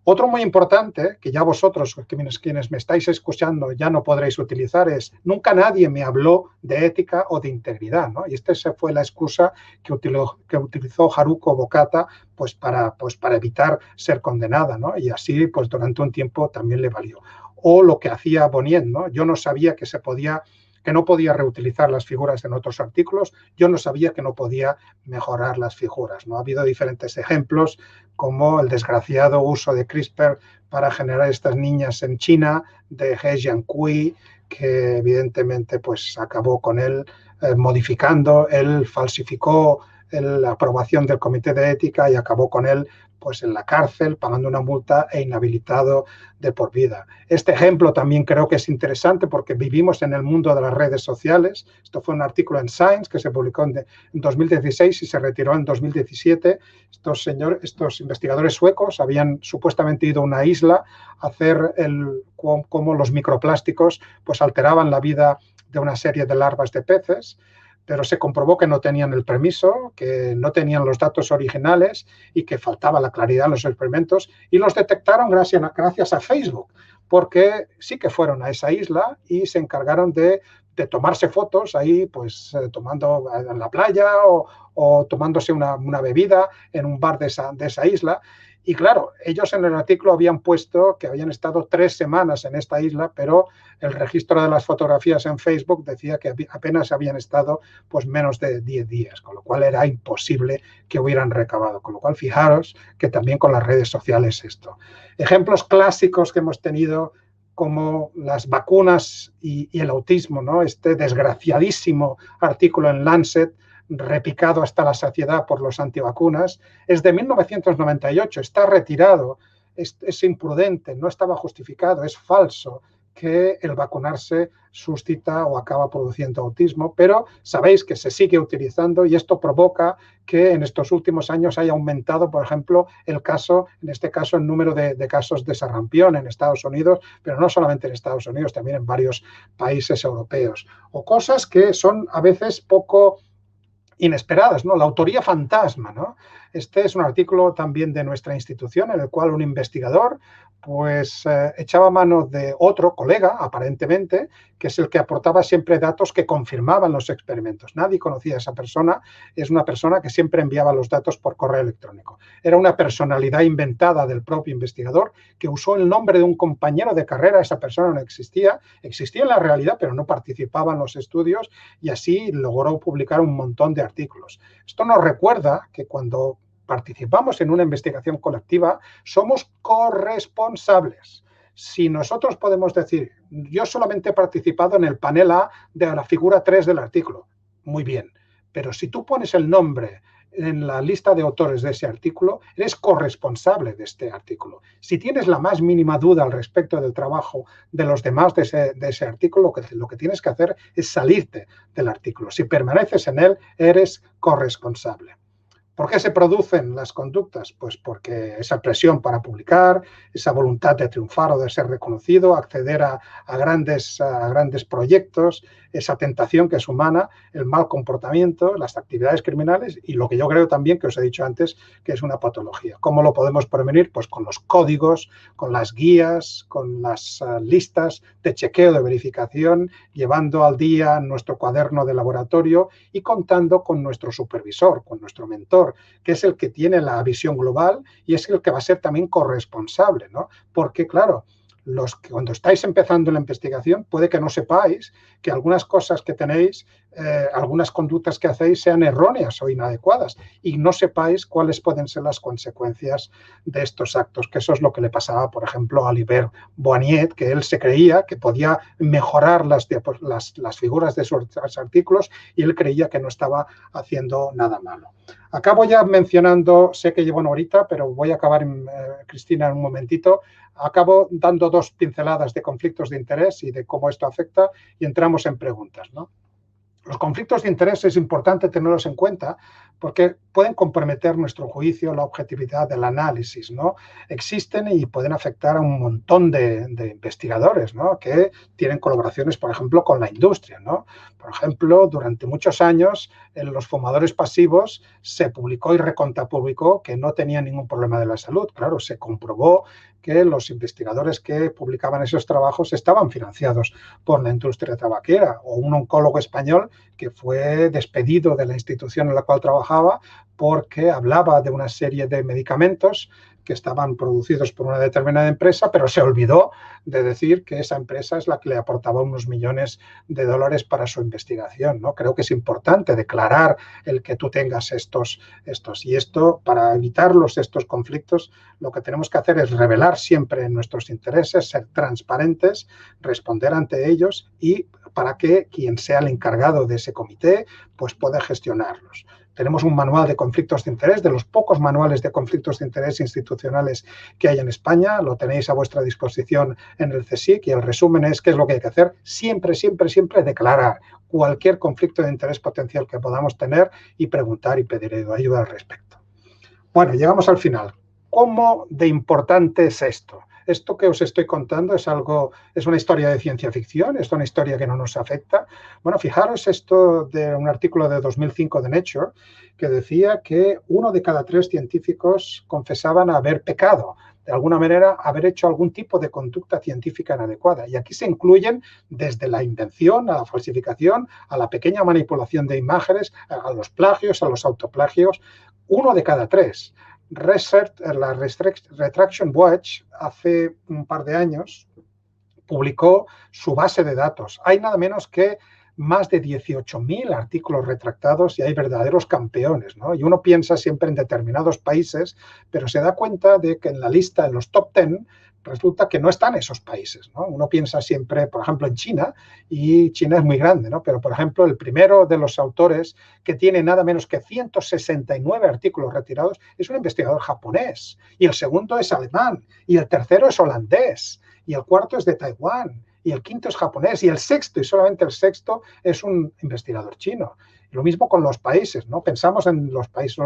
Otro muy importante, que ya vosotros, quienes me estáis escuchando, ya no podréis utilizar, es nunca nadie me habló de ética o de integridad, ¿no? Y esta fue la excusa que utilizó Haruko Bokata pues para evitar ser condenada, ¿no? Y así pues durante un tiempo también le valió. O lo que hacía Bonnier, ¿no? Yo no sabía que no podía reutilizar las figuras en otros artículos, yo no sabía que no podía mejorar las figuras, ¿no? Ha habido diferentes ejemplos, como el desgraciado uso de CRISPR para generar estas niñas en China, de He Jiankui, que evidentemente pues acabó con él modificando, él falsificó la aprobación del Comité de Ética y acabó con él pues en la cárcel, pagando una multa e inhabilitado de por vida. Este ejemplo también creo que es interesante porque vivimos en el mundo de las redes sociales. Esto fue un artículo en Science que se publicó en 2016 y se retiró en 2017. Estos investigadores suecos habían supuestamente ido a una isla a hacer cómo los microplásticos pues alteraban la vida de una serie de larvas de peces, pero se comprobó que no tenían el permiso, que no tenían los datos originales y que faltaba la claridad en los experimentos, y los detectaron gracias a Facebook, porque sí que fueron a esa isla y se encargaron de tomarse fotos ahí, pues tomando en la playa o tomándose una bebida en un bar de esa isla. Y claro, ellos en el artículo habían puesto que habían estado 3 semanas en esta isla, pero el registro de las fotografías en Facebook decía que apenas habían estado pues menos de 10 días, con lo cual era imposible que hubieran recabado. Con lo cual, fijaros que también con las redes sociales esto. Ejemplos clásicos que hemos tenido como las vacunas y el autismo, ¿no? Este desgraciadísimo artículo en Lancet, repicado hasta la saciedad por los antivacunas, es de 1998, está retirado, es imprudente, no estaba justificado, es falso que el vacunarse suscita o acaba produciendo autismo, pero sabéis que se sigue utilizando y esto provoca que en estos últimos años haya aumentado, por ejemplo, en este caso, el número de casos de sarampión en Estados Unidos, pero no solamente en Estados Unidos, también en varios países europeos. O cosas que son a veces poco inesperadas, ¿no? La autoría fantasma, ¿no? Este es un artículo también de nuestra institución en el cual un investigador pues echaba mano de otro colega, aparentemente, que es el que aportaba siempre datos que confirmaban los experimentos. Nadie conocía a esa persona, es una persona que siempre enviaba los datos por correo electrónico. Era una personalidad inventada del propio investigador que usó el nombre de un compañero de carrera, esa persona no existía en la realidad, pero no participaba en los estudios y así logró publicar un montón de artículos. Esto nos recuerda que cuando participamos en una investigación colectiva, somos corresponsables. Si nosotros podemos decir, yo solamente he participado en el panel A de la figura 3 del artículo, muy bien, pero si tú pones el nombre en la lista de autores de ese artículo, eres corresponsable de este artículo. Si tienes la más mínima duda al respecto del trabajo de los demás de ese artículo, lo que tienes que hacer es salirte del artículo. Si permaneces en él, eres corresponsable. ¿Por qué se producen las conductas? Pues porque esa presión para publicar, esa voluntad de triunfar o de ser reconocido, acceder a grandes proyectos, esa tentación que es humana, el mal comportamiento, las actividades criminales y lo que yo creo también, que os he dicho antes, que es una patología. ¿Cómo lo podemos prevenir? Pues con los códigos, con las guías, con las listas de chequeo, de verificación, llevando al día nuestro cuaderno de laboratorio y contando con nuestro supervisor, con nuestro mentor, que es el que tiene la visión global y es el que va a ser también corresponsable, ¿no? Porque, claro, cuando estáis empezando la investigación, puede que no sepáis que algunas cosas que tenéis, algunas conductas que hacéis sean erróneas o inadecuadas y no sepáis cuáles pueden ser las consecuencias de estos actos, que eso es lo que le pasaba, por ejemplo, a Albert Boignet, que él se creía que podía mejorar las figuras de sus artículos y él creía que no estaba haciendo nada malo. Acabo ya mencionando, sé que llevo una horita, pero voy a acabar, Cristina, en un momentito. Acabo dando 2 pinceladas de conflictos de interés y de cómo esto afecta y entramos en preguntas, ¿no? Los conflictos de interés es importante tenerlos en cuenta porque pueden comprometer nuestro juicio, la objetividad del análisis, ¿no? Existen y pueden afectar a un montón de investigadores, ¿no? Que tienen colaboraciones, por ejemplo, con la industria, ¿no? Por ejemplo, durante muchos años en los fumadores pasivos se publicó y recontrapublicó que no tenían ningún problema de la salud. Claro, se comprobó que los investigadores que publicaban esos trabajos estaban financiados por la industria tabaquera, o un oncólogo español que fue despedido de la institución en la cual trabajaba porque hablaba de una serie de medicamentos que estaban producidos por una determinada empresa, pero se olvidó de decir que esa empresa es la que le aportaba unos millones de dólares para su investigación, ¿no? Creo que es importante declarar el que tú tengas estos. Y esto, para evitar estos conflictos, lo que tenemos que hacer es revelar siempre nuestros intereses, ser transparentes, responder ante ellos y para que quien sea el encargado de ese comité pues pueda gestionarlos. Tenemos un manual de conflictos de interés, de los pocos manuales de conflictos de interés institucionales que hay en España. Lo tenéis a vuestra disposición en el CSIC y el resumen es qué es lo que hay que hacer. Siempre, siempre, siempre declarar cualquier conflicto de interés potencial que podamos tener y preguntar y pedir ayuda al respecto. Bueno, llegamos al final. ¿Cómo de importante es esto? Esto que os estoy contando es una historia de ciencia ficción, es una historia que no nos afecta. Bueno, fijaros esto de un artículo de 2005 de Nature que decía que 1 de cada 3 científicos confesaban haber pecado, de alguna manera haber hecho algún tipo de conducta científica inadecuada. Y aquí se incluyen desde la invención, a la falsificación, a la pequeña manipulación de imágenes, a los plagios, a los autoplagios. 1 de cada 3. La Retraction Watch hace un par de años publicó su base de datos. Hay nada menos que más de 18.000 artículos retractados y hay verdaderos campeones, ¿no? Y uno piensa siempre en determinados países, pero se da cuenta de que en la lista, en los top 10, resulta que no están esos países, ¿no? Uno piensa siempre, por ejemplo, en China, y China es muy grande, ¿no? Pero, por ejemplo, el primero de los autores, que tiene nada menos que 169 artículos retirados, es un investigador japonés, y el segundo es alemán, y el tercero es holandés, y el cuarto es de Taiwán, y el quinto es japonés, y el sexto, y solamente el sexto, es un investigador chino. Y lo mismo con los países, ¿no? Pensamos en los países,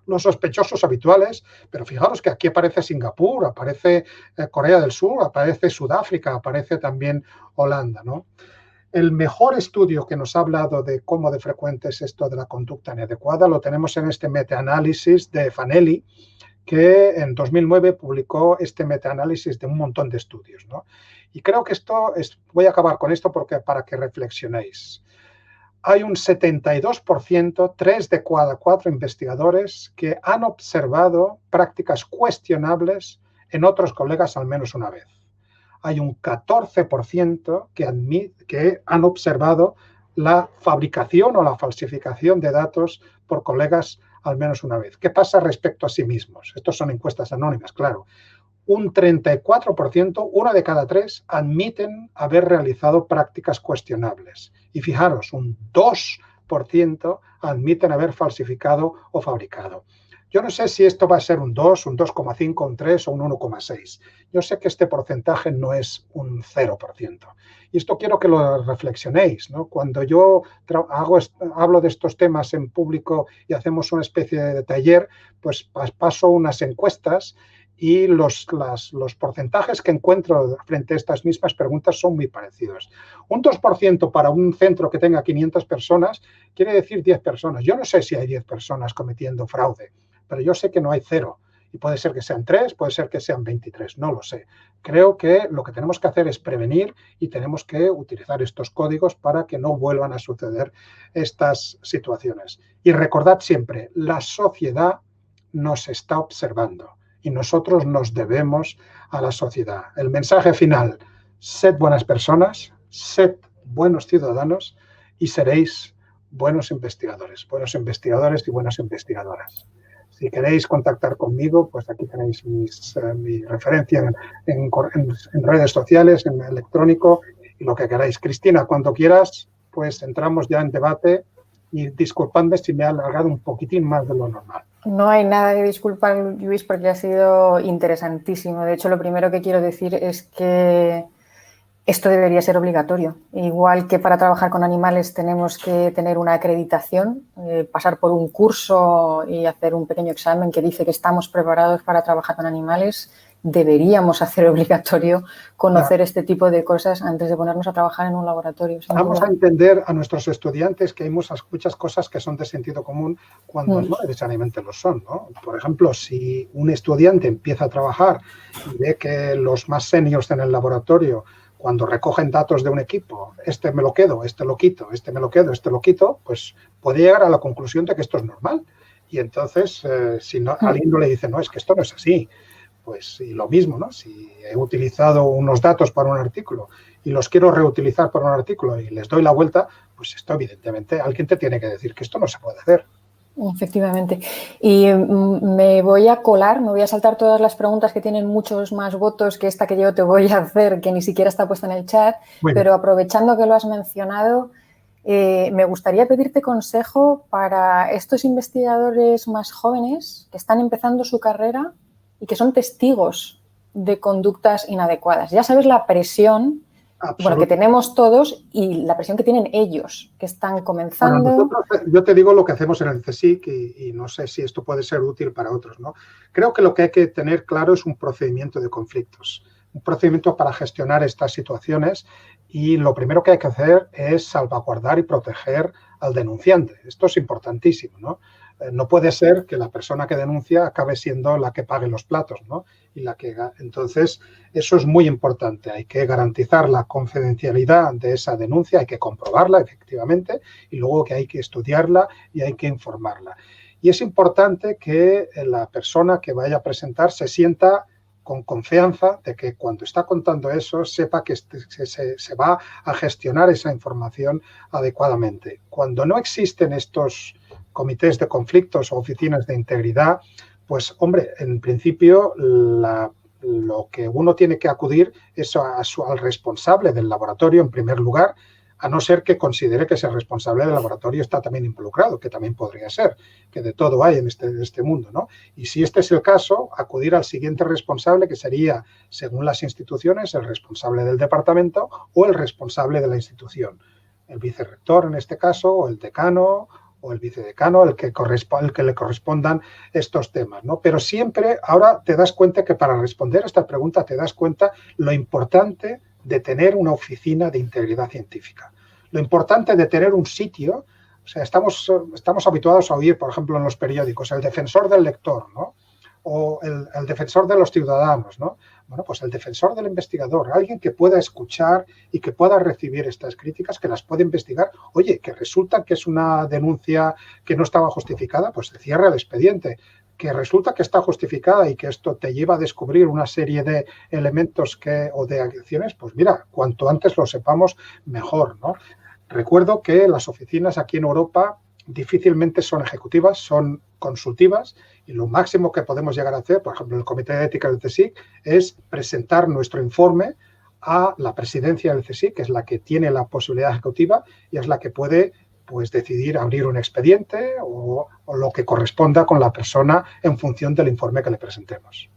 los sospechosos habituales, pero fijaros que aquí aparece Singapur, aparece Corea del Sur, aparece Sudáfrica, aparece también Holanda, ¿no? El mejor estudio que nos ha hablado de cómo de frecuente es esto de la conducta inadecuada lo tenemos en este metaanálisis de Fanelli, que en 2009 publicó este metaanálisis de un montón de estudios, ¿no? Y creo que voy a acabar con esto para que reflexionéis. Hay un 72%, 3 de cada 4 investigadores que han observado prácticas cuestionables en otros colegas al menos una vez. Hay un 14% que han observado la fabricación o la falsificación de datos por colegas al menos una vez. ¿Qué pasa respecto a sí mismos? Estos son encuestas anónimas, claro. Un 34%, 1 de cada 3, admiten haber realizado prácticas cuestionables. Y fijaros, un 2% admiten haber falsificado o fabricado. Yo no sé si esto va a ser un 2, un 2,5, un 3 o un 1,6. Yo sé que este porcentaje no es un 0%. Y esto quiero que lo reflexionéis, ¿no? Cuando yo hablo de estos temas en público y hacemos una especie de taller, pues paso unas encuestas y los porcentajes que encuentro frente a estas mismas preguntas son muy parecidos. Un 2% para un centro que tenga 500 personas quiere decir 10 personas. Yo no sé si hay 10 personas cometiendo fraude, pero yo sé que no hay 0. Y puede ser que sean 3, puede ser que sean 23, no lo sé. Creo que lo que tenemos que hacer es prevenir y tenemos que utilizar estos códigos para que no vuelvan a suceder estas situaciones. Y recordad siempre, la sociedad nos está observando. Y nosotros nos debemos a la sociedad. El mensaje final, sed buenas personas, sed buenos ciudadanos y seréis buenos investigadores y buenas investigadoras. Si queréis contactar conmigo, pues aquí tenéis mi referencia en redes sociales, en electrónico y lo que queráis. Cristina, cuando quieras, pues entramos ya en debate y disculpadme si me he alargado un poquitín más de lo normal. No hay nada que disculpar, Luis, porque ha sido interesantísimo. De hecho, lo primero que quiero decir es que esto debería ser obligatorio. Igual que para trabajar con animales tenemos que tener una acreditación, pasar por un curso y hacer un pequeño examen que dice que estamos preparados para trabajar con animales, deberíamos hacer obligatorio conocer este tipo de cosas antes de ponernos a trabajar en un laboratorio. Vamos a entender a nuestros estudiantes que hay muchas cosas que son de sentido común cuando no necesariamente lo son, ¿no? Por ejemplo, si un estudiante empieza a trabajar y ve que los más seniors en el laboratorio, cuando recogen datos de un equipo, este me lo quedo, este lo quito, este me lo quedo, este lo quito, pues puede llegar a la conclusión de que esto es normal. Y entonces, si alguien no le dice, no, es que esto no es así, pues y lo mismo, ¿no? Si he utilizado unos datos para un artículo y los quiero reutilizar para un artículo y les doy la vuelta, pues esto evidentemente alguien te tiene que decir que esto no se puede hacer. Efectivamente. Y me voy a colar, me voy a saltar todas las preguntas que tienen muchos más votos que esta que yo te voy a hacer, que ni siquiera está puesta en el chat, pero aprovechando que lo has mencionado, Me gustaría pedirte consejo para estos investigadores más jóvenes que están empezando su carrera y que son testigos de conductas inadecuadas. Ya sabes la presión que tenemos todos y la presión que tienen ellos, que están comenzando. Bueno, yo te digo lo que hacemos en el CSIC y no sé si esto puede ser útil para otros, ¿no? Creo que lo que hay que tener claro es un procedimiento de conflictos, un procedimiento para gestionar estas situaciones, y lo primero que hay que hacer es salvaguardar y proteger al denunciante. Esto es importantísimo, ¿no? No puede ser que la persona que denuncia acabe siendo la que pague los platos, ¿no? Entonces, eso es muy importante. Hay que garantizar la confidencialidad de esa denuncia, hay que comprobarla efectivamente y luego que hay que estudiarla y hay que informarla. Y es importante que la persona que vaya a presentar se sienta con confianza de que cuando está contando eso sepa que se va a gestionar esa información adecuadamente. Cuando no existen estos comités de conflictos o oficinas de integridad, pues, hombre, en principio lo que uno tiene que acudir es al responsable del laboratorio en primer lugar, a no ser que considere que ese responsable del laboratorio está también involucrado, que también podría ser, que de todo hay en este mundo, ¿no? Y si este es el caso, acudir al siguiente responsable, que sería, según las instituciones, el responsable del departamento o el responsable de la institución. El vicerrector, en este caso, o el decano o el vicedecano, el que le correspondan estos temas, ¿no? Pero siempre, ahora te das cuenta que para responder a esta pregunta te das cuenta lo importante de tener una oficina de integridad científica. Lo importante de tener un sitio, o sea, estamos habituados a oír, por ejemplo, en los periódicos, el defensor del lector, ¿no? O el defensor de los ciudadanos, ¿no? Bueno, pues el defensor del investigador, alguien que pueda escuchar y que pueda recibir estas críticas, que las puede investigar. Oye, que resulta que es una denuncia que no estaba justificada, pues se cierra el expediente. Que resulta que está justificada y que esto te lleva a descubrir una serie de elementos o de acciones, pues mira, cuanto antes lo sepamos, mejor, ¿no? Recuerdo que las oficinas aquí en Europa difícilmente son ejecutivas, son consultivas, y lo máximo que podemos llegar a hacer, por ejemplo, el Comité de Ética del CSIC, es presentar nuestro informe a la presidencia del CSIC, que es la que tiene la posibilidad ejecutiva y es la que puede, pues, decidir abrir un expediente o lo que corresponda con la persona en función del informe que le presentemos.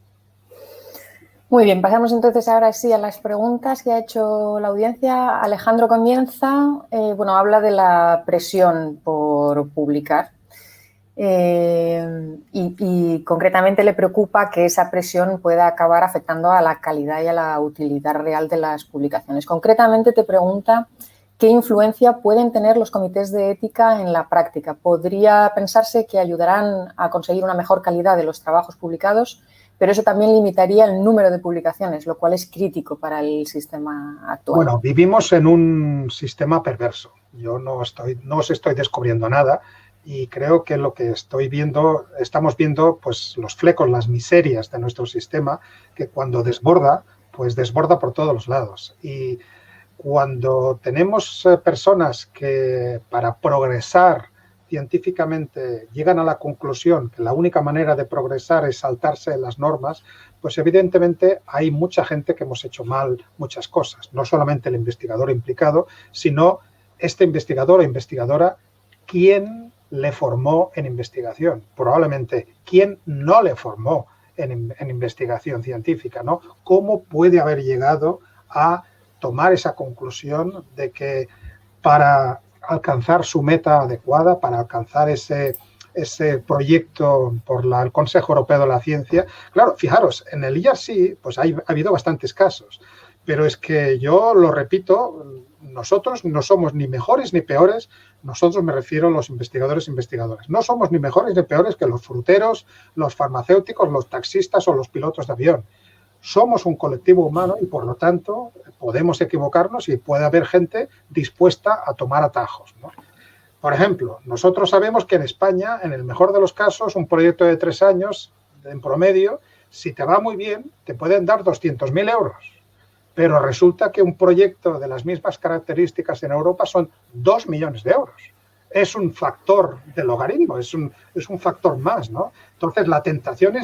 Muy bien, pasamos entonces ahora sí a las preguntas que ha hecho la audiencia. Alejandro comienza, habla de la presión por publicar y concretamente le preocupa que esa presión pueda acabar afectando a la calidad y a la utilidad real de las publicaciones. Concretamente te pregunta qué influencia pueden tener los comités de ética en la práctica. ¿Podría pensarse que ayudarán a conseguir una mejor calidad de los trabajos publicados? Pero eso también limitaría el número de publicaciones, lo cual es crítico para el sistema actual. Bueno, vivimos en un sistema perverso. Yo no os estoy descubriendo nada y creo que lo que estamos viendo, pues los flecos, las miserias de nuestro sistema, que cuando desborda, pues desborda por todos los lados. Y cuando tenemos personas que para progresar científicamente llegan a la conclusión que la única manera de progresar es saltarse las normas, pues evidentemente hay mucha gente que hemos hecho mal muchas cosas. No solamente el investigador implicado, sino este investigador o investigadora, ¿quién le formó en investigación? Probablemente, ¿quién no le formó en investigación científica, ¿no? ¿Cómo puede haber llegado a tomar esa conclusión de que para alcanzar su meta adecuada, para alcanzar ese proyecto por el Consejo Europeo de la Ciencia? Claro, fijaros, en el IARC pues ha habido bastantes casos, pero es que yo lo repito, nosotros no somos ni mejores ni peores, nosotros me refiero a los investigadores e investigadoras, no somos ni mejores ni peores que los fruteros, los farmacéuticos, los taxistas o los pilotos de avión. Somos un colectivo humano y, por lo tanto, podemos equivocarnos y puede haber gente dispuesta a tomar atajos, ¿no? Por ejemplo, nosotros sabemos que en España, en el mejor de los casos, un proyecto de 3 años, en promedio, si te va muy bien, te pueden dar 200.000 euros. Pero resulta que un proyecto de las mismas características en Europa son 2 millones de euros. Es un factor de logaritmo, es un factor más, ¿no? Entonces, la tentación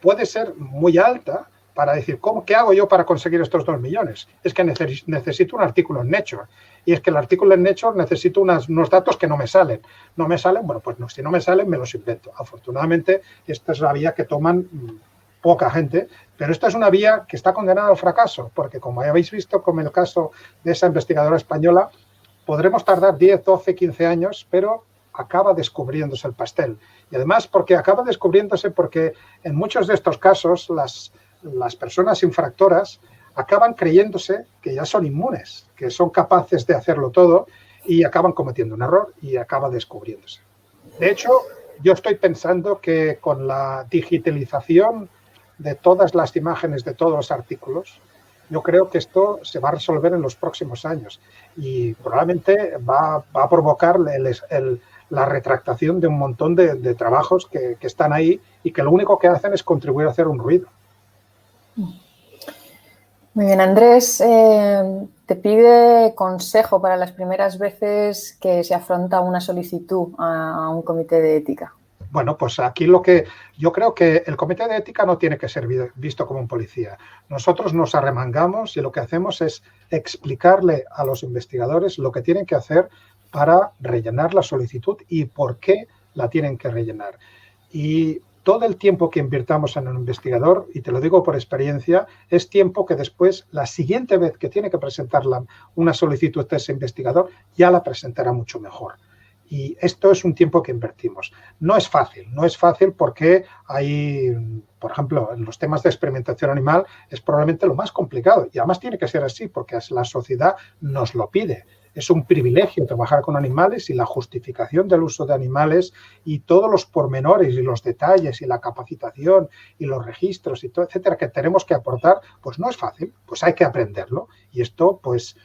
puede ser muy alta para decir, ¿qué hago yo para conseguir estos 2 millones? Es que necesito un artículo en Nature. y es que el artículo en Nature necesito unos datos que no me salen. No me salen, bueno, pues no, si no me salen me los invento. Afortunadamente, esta es la vía que toman poca gente, pero esta es una vía que está condenada al fracaso, porque como habéis visto con el caso de esa investigadora española, podremos tardar 10, 12, 15 años, pero acaba descubriéndose el pastel. Y además porque acaba descubriéndose porque en muchos de estos casos las personas infractoras acaban creyéndose que ya son inmunes, que son capaces de hacerlo todo y acaban cometiendo un error y acaba descubriéndose. De hecho, yo estoy pensando que con la digitalización de todas las imágenes de todos los artículos, yo creo que esto se va a resolver en los próximos años y probablemente va a provocar la retractación de un montón de trabajos que están ahí y que lo único que hacen es contribuir a hacer un ruido. Muy bien, Andrés, te pide consejo para las primeras veces que se afronta una solicitud a un comité de ética. Bueno, pues aquí yo creo que el comité de ética no tiene que ser visto como un policía. Nosotros nos arremangamos y lo que hacemos es explicarle a los investigadores lo que tienen que hacer para rellenar la solicitud y por qué la tienen que rellenar. Y todo el tiempo que invirtamos en un investigador, y te lo digo por experiencia, es tiempo que después, la siguiente vez que tiene que presentar una solicitud de ese investigador, ya la presentará mucho mejor. Y esto es un tiempo que invertimos. No es fácil porque hay, por ejemplo, en los temas de experimentación animal es probablemente lo más complicado. Y además tiene que ser así porque la sociedad nos lo pide. Es un privilegio trabajar con animales y la justificación del uso de animales y todos los pormenores y los detalles y la capacitación y los registros y todo, etcétera, que tenemos que aportar, pues no es fácil, pues hay que aprenderlo. Y esto, pues,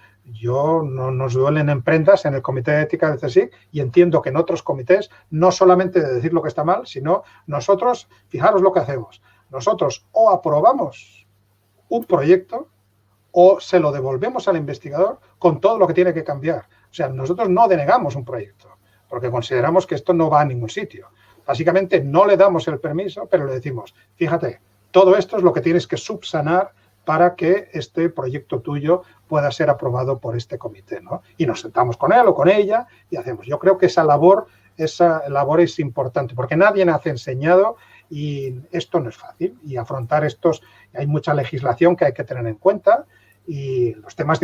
no nos duelen en prendas en el Comité de Ética del CSIC y entiendo que en otros comités no solamente de decir lo que está mal, sino nosotros, fijaros lo que hacemos, nosotros o aprobamos un proyecto o se lo devolvemos al investigador con todo lo que tiene que cambiar. O sea, nosotros no denegamos un proyecto porque consideramos que esto no va a ningún sitio. Básicamente no le damos el permiso, pero le decimos, fíjate, todo esto es lo que tienes que subsanar para que este proyecto tuyo pueda ser aprobado por este comité, ¿no? Y nos sentamos con él o con ella y hacemos. Yo creo que esa labor es importante porque nadie nace enseñado y esto no es fácil. Y afrontar hay mucha legislación que hay que tener en cuenta y los temas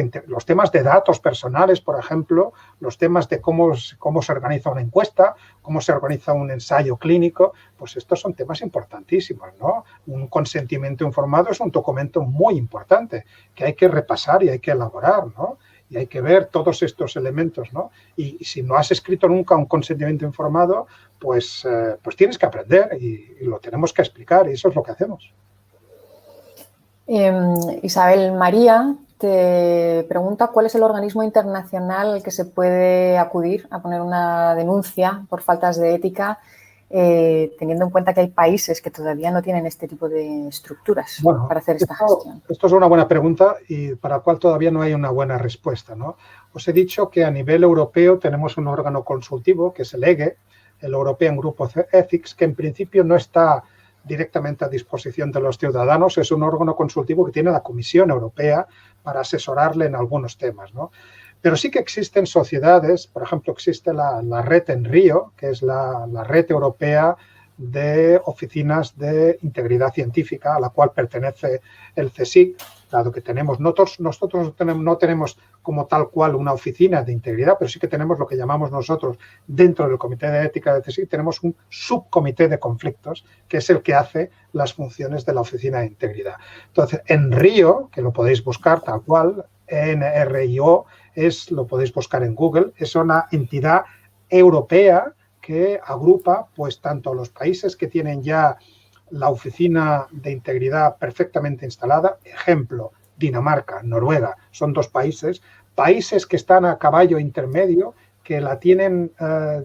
de datos personales, por ejemplo, los temas de cómo se organiza una encuesta, cómo se organiza un ensayo clínico, pues estos son temas importantísimos, ¿no? Un consentimiento informado es un documento muy importante que hay que repasar y hay que elaborar, ¿no? Y hay que ver todos estos elementos, ¿no? Y si no has escrito nunca un consentimiento informado, pues tienes que aprender y lo tenemos que explicar y eso es lo que hacemos. Isabel María te pregunta cuál es el organismo internacional al que se puede acudir a poner una denuncia por faltas de ética, teniendo en cuenta que hay países que todavía no tienen este tipo de estructuras para hacer esta gestión. Esto es una buena pregunta y para la cual todavía no hay una buena respuesta, ¿no? Os he dicho que a nivel europeo tenemos un órgano consultivo que es el EGE, el European Group of Ethics, que en principio no está directamente a disposición de los ciudadanos, es un órgano consultivo que tiene la Comisión Europea para asesorarle en algunos temas, ¿no? Pero sí que existen sociedades, por ejemplo, existe la red en Río, que es la red europea de oficinas de integridad científica, a la cual pertenece el CSIC, dado que nosotros no tenemos como tal cual una oficina de integridad, pero sí que tenemos lo que llamamos nosotros dentro del Comité de Ética del CSIC, tenemos un subcomité de conflictos, que es el que hace las funciones de la oficina de integridad. Entonces, en Río, que lo podéis buscar tal cual, NRIO, lo podéis buscar en Google, es una entidad europea que agrupa pues tanto los países que tienen ya la oficina de integridad perfectamente instalada, ejemplo, Dinamarca, Noruega, son dos países que están a caballo intermedio, que la tienen,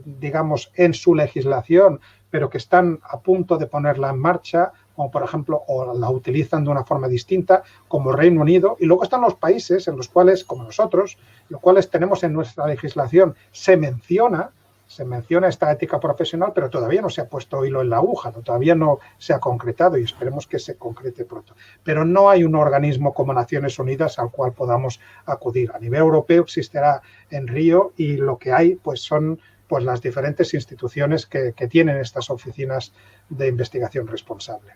digamos, en su legislación, pero que están a punto de ponerla en marcha, como por ejemplo, o la utilizan de una forma distinta, como Reino Unido, y luego están los países en los cuales, como nosotros, los cuales tenemos en nuestra legislación, se menciona se menciona esta ética profesional, pero todavía no se ha puesto hilo en la aguja, ¿no? Todavía no se ha concretado y esperemos que se concrete pronto. Pero no hay un organismo como Naciones Unidas al cual podamos acudir. A nivel europeo existirá en Río y lo que hay pues son pues las diferentes instituciones que tienen estas oficinas de investigación responsable.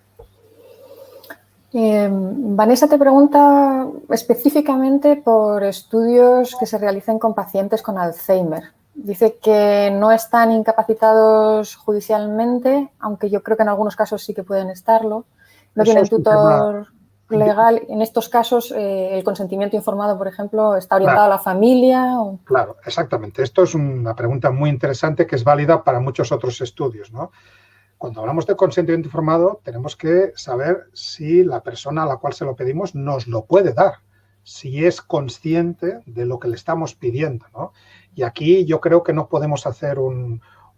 Vanessa te pregunta específicamente por estudios que se realicen con pacientes con Alzheimer. Dice que no están incapacitados judicialmente, aunque yo creo que en algunos casos sí que pueden estarlo. No tienen tutor legal. En estos casos, el consentimiento informado, por ejemplo, ¿está orientado a la familia? ¿O? Claro, exactamente. Esto es una pregunta muy interesante que es válida para muchos otros estudios, ¿no? Cuando hablamos de consentimiento informado, tenemos que saber si la persona a la cual se lo pedimos nos lo puede dar, si es consciente de lo que le estamos pidiendo, ¿no? Y aquí yo creo que no podemos hacer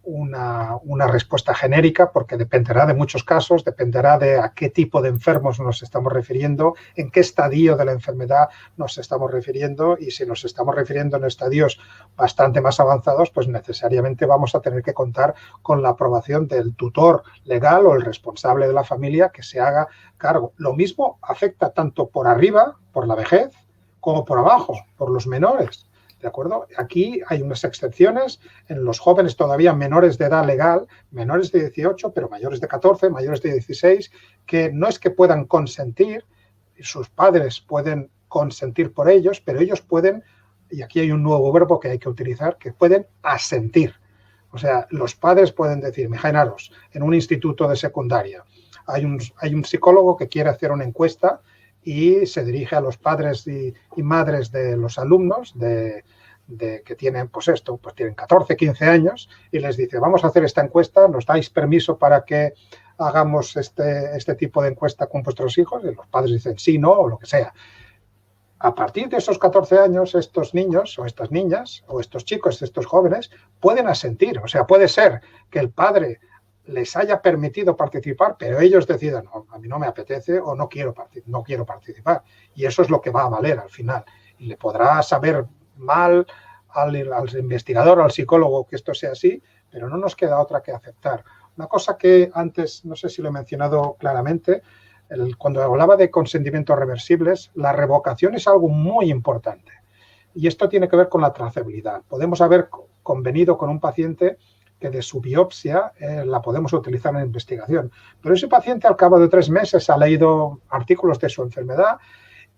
una respuesta genérica porque dependerá de muchos casos, dependerá de a qué tipo de enfermos nos estamos refiriendo, en qué estadio de la enfermedad nos estamos refiriendo y si nos estamos refiriendo en estadios bastante más avanzados, pues necesariamente vamos a tener que contar con la aprobación del tutor legal o el responsable de la familia que se haga cargo. Lo mismo afecta tanto por arriba, por la vejez, como por abajo, por los menores. ¿De acuerdo? Aquí hay unas excepciones en los jóvenes todavía menores de edad legal, menores de 18, pero mayores de 14, mayores de 16, que no es que puedan consentir, sus padres pueden consentir por ellos, pero ellos pueden, y aquí hay un nuevo verbo que hay que utilizar, que pueden asentir. O sea, los padres pueden decir, imaginaros, en un instituto de secundaria, hay un psicólogo que quiere hacer una encuesta y se dirige a los padres y madres de los alumnos que tienen, pues tienen 14, 15 años y les dice, vamos a hacer esta encuesta, ¿nos dais permiso para que hagamos este tipo de encuesta con vuestros hijos? Y los padres dicen sí, no, o lo que sea. A partir de esos 14 años, estos niños o estas niñas o estos chicos, estos jóvenes, pueden asentir. O sea, puede ser que el padre les haya permitido participar, pero ellos decidan, no, a mí no me apetece o no quiero participar. Y eso es lo que va a valer al final. Y le podrá saber mal al investigador, al psicólogo que esto sea así, pero no nos queda otra que aceptar. Una cosa que antes, no sé si lo he mencionado claramente, cuando hablaba de consentimientos reversibles, la revocación es algo muy importante. Y esto tiene que ver con la trazabilidad. Podemos haber convenido con un paciente que de su biopsia la podemos utilizar en investigación. Pero ese paciente al cabo de 3 meses ha leído artículos de su enfermedad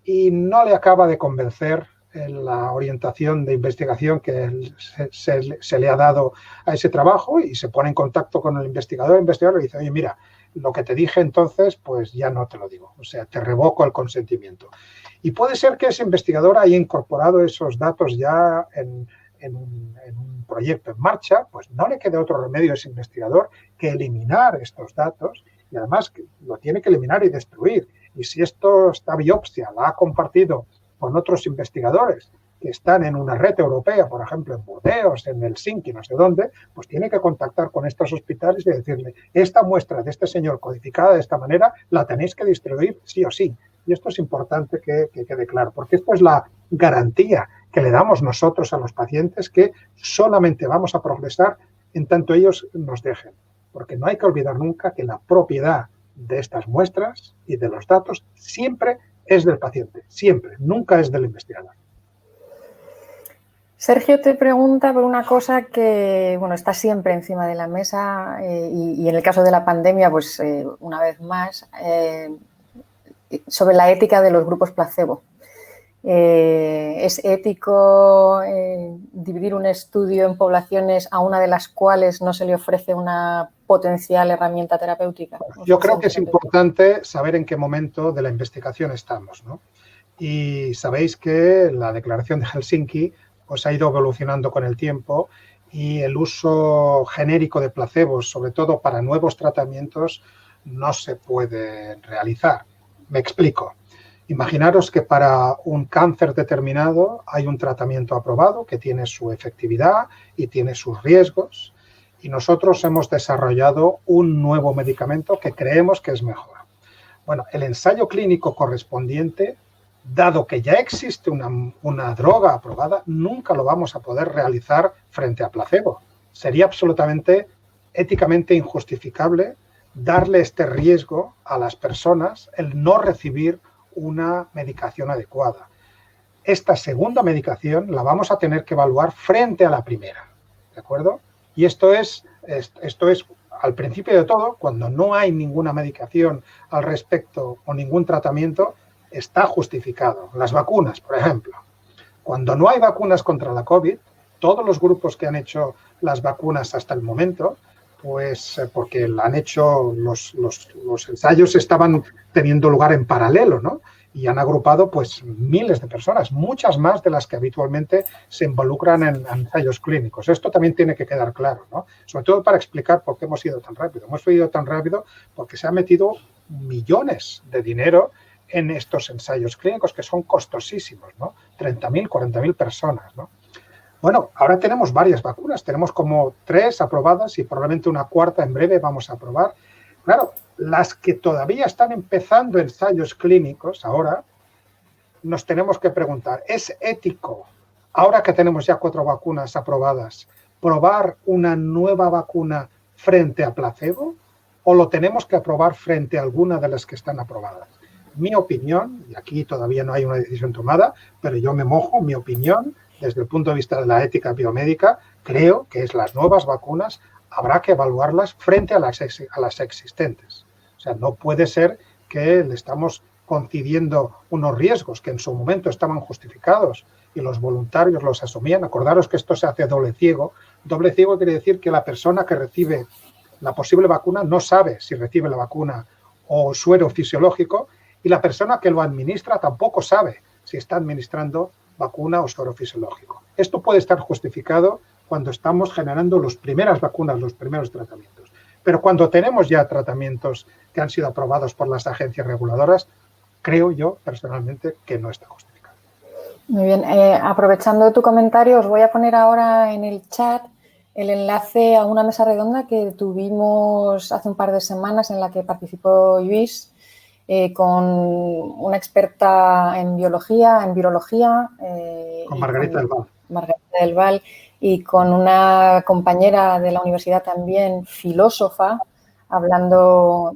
y no le acaba de convencer la orientación de investigación que se le ha dado a ese trabajo y se pone en contacto con el investigador le dice, oye, mira, lo que te dije entonces, pues ya no te lo digo. O sea, te revoco el consentimiento. Y puede ser que ese investigador haya incorporado esos datos ya en un proyecto en marcha, pues no le quede otro remedio a ese investigador que eliminar estos datos y además lo tiene que eliminar y destruir. Y si esta biopsia la ha compartido con otros investigadores que están en una red europea, por ejemplo, en Burdeos, en Helsinki, no sé dónde, pues tiene que contactar con estos hospitales y decirle, esta muestra de este señor codificada de esta manera la tenéis que distribuir sí o sí. Y esto es importante que quede claro, porque esto es la garantía que le damos nosotros a los pacientes que solamente vamos a progresar en tanto ellos nos dejen. Porque no hay que olvidar nunca que la propiedad de estas muestras y de los datos siempre es del paciente, siempre, nunca es del investigador. Sergio te pregunta por una cosa que, bueno, está siempre encima de la mesa y en el caso de la pandemia, pues una vez más, sobre la ética de los grupos placebo. ¿Es ético dividir un estudio en poblaciones a una de las cuales no se le ofrece una potencial herramienta terapéutica? Yo creo que es importante saber en qué momento de la investigación estamos, ¿no? Y sabéis que la declaración de Helsinki pues, ha ido evolucionando con el tiempo y el uso genérico de placebos, sobre todo para nuevos tratamientos, no se puede realizar. Me explico. Imaginaros que para un cáncer determinado hay un tratamiento aprobado que tiene su efectividad y tiene sus riesgos y nosotros hemos desarrollado un nuevo medicamento que creemos que es mejor. Bueno, el ensayo clínico correspondiente, dado que ya existe una droga aprobada, nunca lo vamos a poder realizar frente a placebo. sería absolutamente éticamente injustificable darle este riesgo a las personas, el no recibir una medicación adecuada. Esta segunda medicación la vamos a tener que evaluar frente a la primera, ¿de acuerdo? Y esto es al principio de todo, cuando no hay ninguna medicación al respecto o ningún tratamiento, está justificado. Las vacunas, por ejemplo. Cuando no hay vacunas contra la COVID, todos los grupos que han hecho las vacunas hasta el momento, pues porque han hecho los ensayos estaban teniendo lugar en paralelo, ¿no? Y han agrupado pues miles de personas, muchas más de las que habitualmente se involucran en ensayos clínicos. Esto también tiene que quedar claro, ¿no? Sobre todo para explicar por qué hemos ido tan rápido. Hemos ido tan rápido porque se han metido millones de dinero en estos ensayos clínicos que son costosísimos, ¿no? 30.000, 40.000 personas, ¿no? Bueno, ahora tenemos varias vacunas, tenemos como 3 aprobadas y probablemente una cuarta en breve vamos a aprobar. Claro, las que todavía están empezando ensayos clínicos ahora, nos tenemos que preguntar, ¿es ético, ahora que tenemos ya 4 vacunas aprobadas, probar una nueva vacuna frente a placebo o lo tenemos que aprobar frente a alguna de las que están aprobadas? Mi opinión, y aquí todavía no hay una decisión tomada, pero yo me mojo, mi opinión, desde el punto de vista de la ética biomédica, creo que las nuevas vacunas habrá que evaluarlas frente a las existentes. O sea, no puede ser que le estamos concediendo unos riesgos que en su momento estaban justificados y los voluntarios los asumían. Acordaros que esto se hace doble ciego. Doble ciego quiere decir que la persona que recibe la posible vacuna no sabe si recibe la vacuna o suero fisiológico y la persona que lo administra tampoco sabe si está administrando vacuna o suero fisiológico. Esto puede estar justificado cuando estamos generando las primeras vacunas, los primeros tratamientos. Pero cuando tenemos ya tratamientos que han sido aprobados por las agencias reguladoras, creo yo personalmente que no está justificado. Muy bien. Aprovechando tu comentario, os voy a poner ahora en el chat el enlace a una mesa redonda que tuvimos hace un par de semanas en la que participó Lluís con una experta en biología, en virología. Con Margarita del Val. Margarita del Val y con una compañera de la universidad también, filósofa, hablando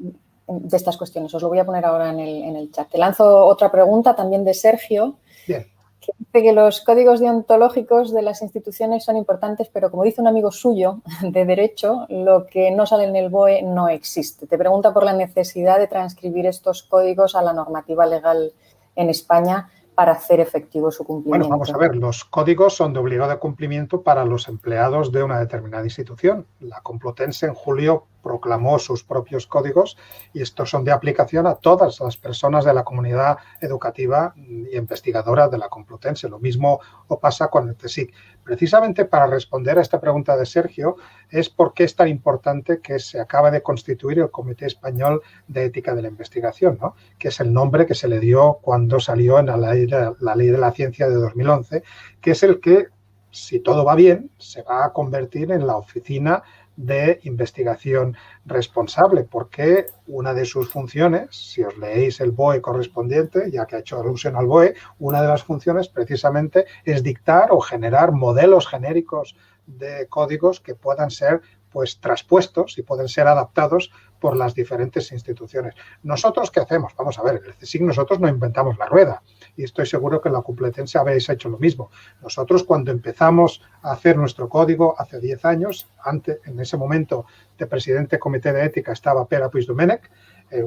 de estas cuestiones. Os lo voy a poner ahora en el chat. Te lanzo otra pregunta también de Sergio. Bien. Que dice que los códigos deontológicos de las instituciones son importantes, pero como dice un amigo suyo de derecho, lo que no sale en el BOE no existe. Te pregunta por la necesidad de transcribir estos códigos a la normativa legal en España para hacer efectivo su cumplimiento. Bueno, vamos a ver, los códigos son de obligado cumplimiento para los empleados de una determinada institución. La Complutense en julio proclamó sus propios códigos y estos son de aplicación a todas las personas de la comunidad educativa y investigadora de la Complutense. Lo mismo pasa con el CSIC. Precisamente para responder a esta pregunta de Sergio es por qué es tan importante que se acaba de constituir el Comité Español de Ética de la Investigación, ¿no? Que es el nombre que se le dio cuando salió en la Ley de la Ciencia de 2011, que es el que, si todo va bien, se va a convertir en la Oficina de Investigación Responsable, porque una de sus funciones, si os leéis el BOE correspondiente, ya que ha hecho alusión al BOE, una de las funciones precisamente es dictar o generar modelos genéricos de códigos que puedan ser pues traspuestos y pueden ser adaptados por las diferentes instituciones. ¿Nosotros qué hacemos? Vamos a ver, el CSIC nosotros no inventamos la rueda y estoy seguro que en la Complutense habéis hecho lo mismo. Nosotros cuando empezamos a hacer nuestro código hace 10 años, en ese momento de presidente del Comité de Ética estaba Pere Puigdomènech,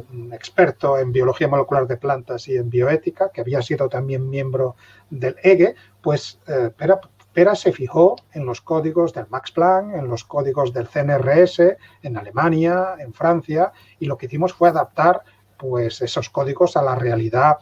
un experto en biología molecular de plantas y en bioética, que había sido también miembro del EGE, pues Pere se fijó en los códigos del Max Planck, en los códigos del CNRS, en Alemania, en Francia, y lo que hicimos fue adaptar pues, esos códigos a la realidad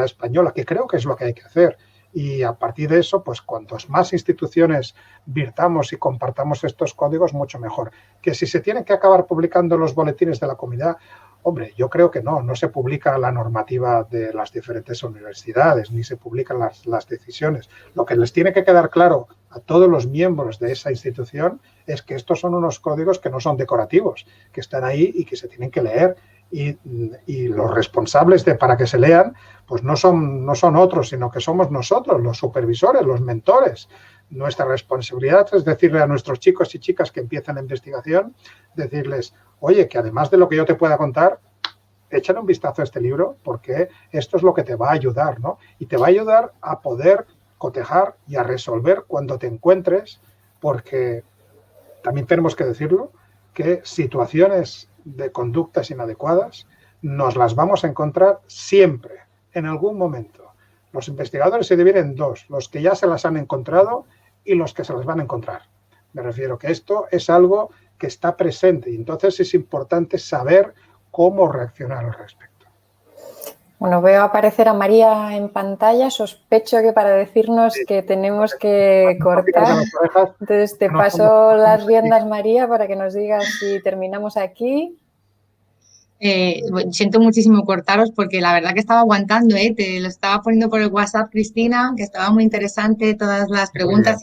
española, que creo que es lo que hay que hacer. Y a partir de eso, pues cuantas más instituciones virtamos y compartamos estos códigos, mucho mejor. Que si se tienen que acabar publicando los boletines de la comunidad, hombre, yo creo que no se publica la normativa de las diferentes universidades, ni se publican las decisiones. Lo que les tiene que quedar claro a todos los miembros de esa institución es que estos son unos códigos que no son decorativos, que están ahí y que se tienen que leer. Y los responsables para que se lean, pues no son otros, sino que somos nosotros, los supervisores, los mentores nuestra responsabilidad es decirle a nuestros chicos y chicas que empiezan la investigación, decirles, oye, que además de lo que yo te pueda contar, échale un vistazo a este libro porque esto es lo que te va a ayudar, ¿no? Y te va a ayudar a poder cotejar y a resolver cuando te encuentres, porque también tenemos que decirlo, que situaciones de conductas inadecuadas nos las vamos a encontrar siempre, en algún momento. Los investigadores se dividen en dos, los que ya se las han encontrado y los que se las van a encontrar. Me refiero que esto es algo que está presente y entonces es importante saber cómo reaccionar al respecto. Bueno, veo aparecer a María en pantalla, sospecho que para decirnos que tenemos que cortar. Entonces te paso las riendas, María, para que nos digas si terminamos aquí. Siento muchísimo cortaros porque la verdad que estaba aguantando, te lo estaba poniendo por el WhatsApp, Cristina, que estaba muy interesante todas las preguntas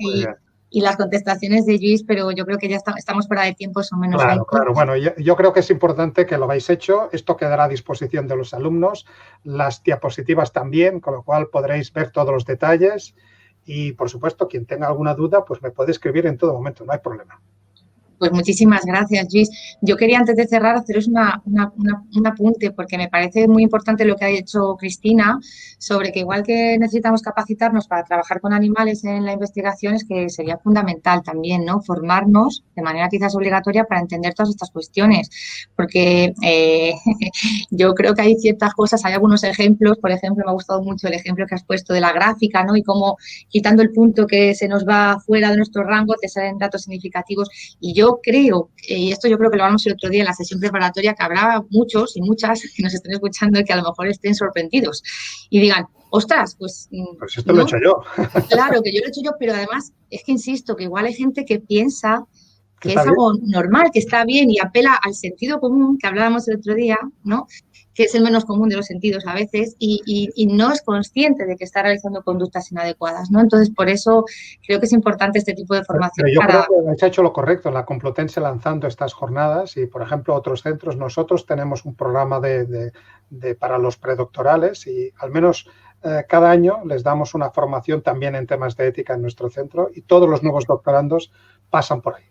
y las contestaciones de Luis, pero yo creo que ya estamos fuera de tiempo, son menos 20. Claro. Bueno, yo creo que es importante que lo hayáis hecho. Esto quedará a disposición de los alumnos, las diapositivas también, con lo cual podréis ver todos los detalles y, por supuesto, quien tenga alguna duda, pues me puede escribir en todo momento, no hay problema. Pues muchísimas gracias, Luis. Yo quería, antes de cerrar, haceros un apunte, porque me parece muy importante lo que ha dicho Cristina, sobre que igual que necesitamos capacitarnos para trabajar con animales en la investigación, es que sería fundamental también, ¿no?, formarnos de manera quizás obligatoria para entender todas estas cuestiones, porque yo creo que hay ciertas cosas, hay algunos ejemplos, por ejemplo, me ha gustado mucho el ejemplo que has puesto de la gráfica, ¿no?, y cómo quitando el punto que se nos va fuera de nuestro rango te salen datos significativos. Y yo creo, y esto yo creo que lo hablamos el otro día en la sesión preparatoria, que habrá muchos y muchas que nos estén escuchando y que a lo mejor estén sorprendidos y digan, ostras, pues esto lo he hecho yo. Claro, que yo lo he hecho yo, pero además es que insisto, que igual hay gente que piensa que es algo normal, que está bien y apela al sentido común que hablábamos el otro día, ¿no?, que es el menos común de los sentidos a veces y no es consciente de que está realizando conductas inadecuadas, ¿no? Entonces, por eso creo que es importante este tipo de formación. Pero yo creo que habéis hecho lo correcto en la Complutense lanzando estas jornadas y, por ejemplo, otros centros. Nosotros tenemos un programa para los predoctorales y al menos cada año les damos una formación también en temas de ética en nuestro centro y todos los nuevos doctorandos pasan por ahí.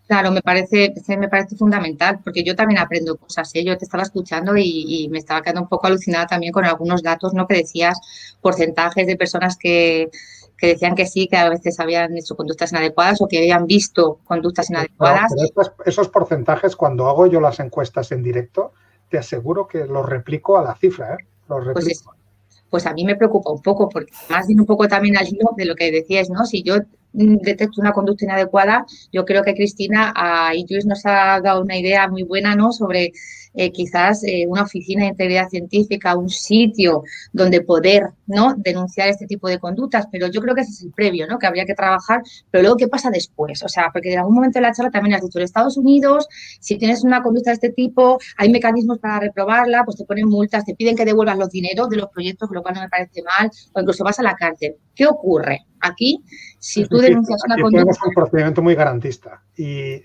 Claro, me parece fundamental, porque yo también aprendo cosas, Yo te estaba escuchando y me estaba quedando un poco alucinada también con algunos datos, ¿no?, que decías, porcentajes de personas que decían que sí, que a veces habían hecho conductas inadecuadas o que habían visto conductas inadecuadas. Pero esos porcentajes, cuando hago yo las encuestas en directo, te aseguro que los replico a la cifra, Los replico. Pues a mí me preocupa un poco, porque más viene un poco también al hilo de lo que decías, ¿no? Si yo detecto una conducta inadecuada, yo creo que Cristina y Luis nos ha dado una idea muy buena, ¿no?, sobre quizás una oficina de integridad científica, un sitio donde poder, ¿no?, denunciar este tipo de conductas, pero yo creo que ese es el previo, ¿no?, que habría que trabajar, pero luego, ¿qué pasa después? O sea, porque en algún momento de la charla también has dicho, en Estados Unidos, si tienes una conducta de este tipo, hay mecanismos para reprobarla, pues te ponen multas, te piden que devuelvas los dineros de los proyectos, lo cual no me parece mal, o incluso vas a la cárcel. ¿Qué ocurre? Aquí, si tú denuncias una conducta... Tenemos un procedimiento muy garantista y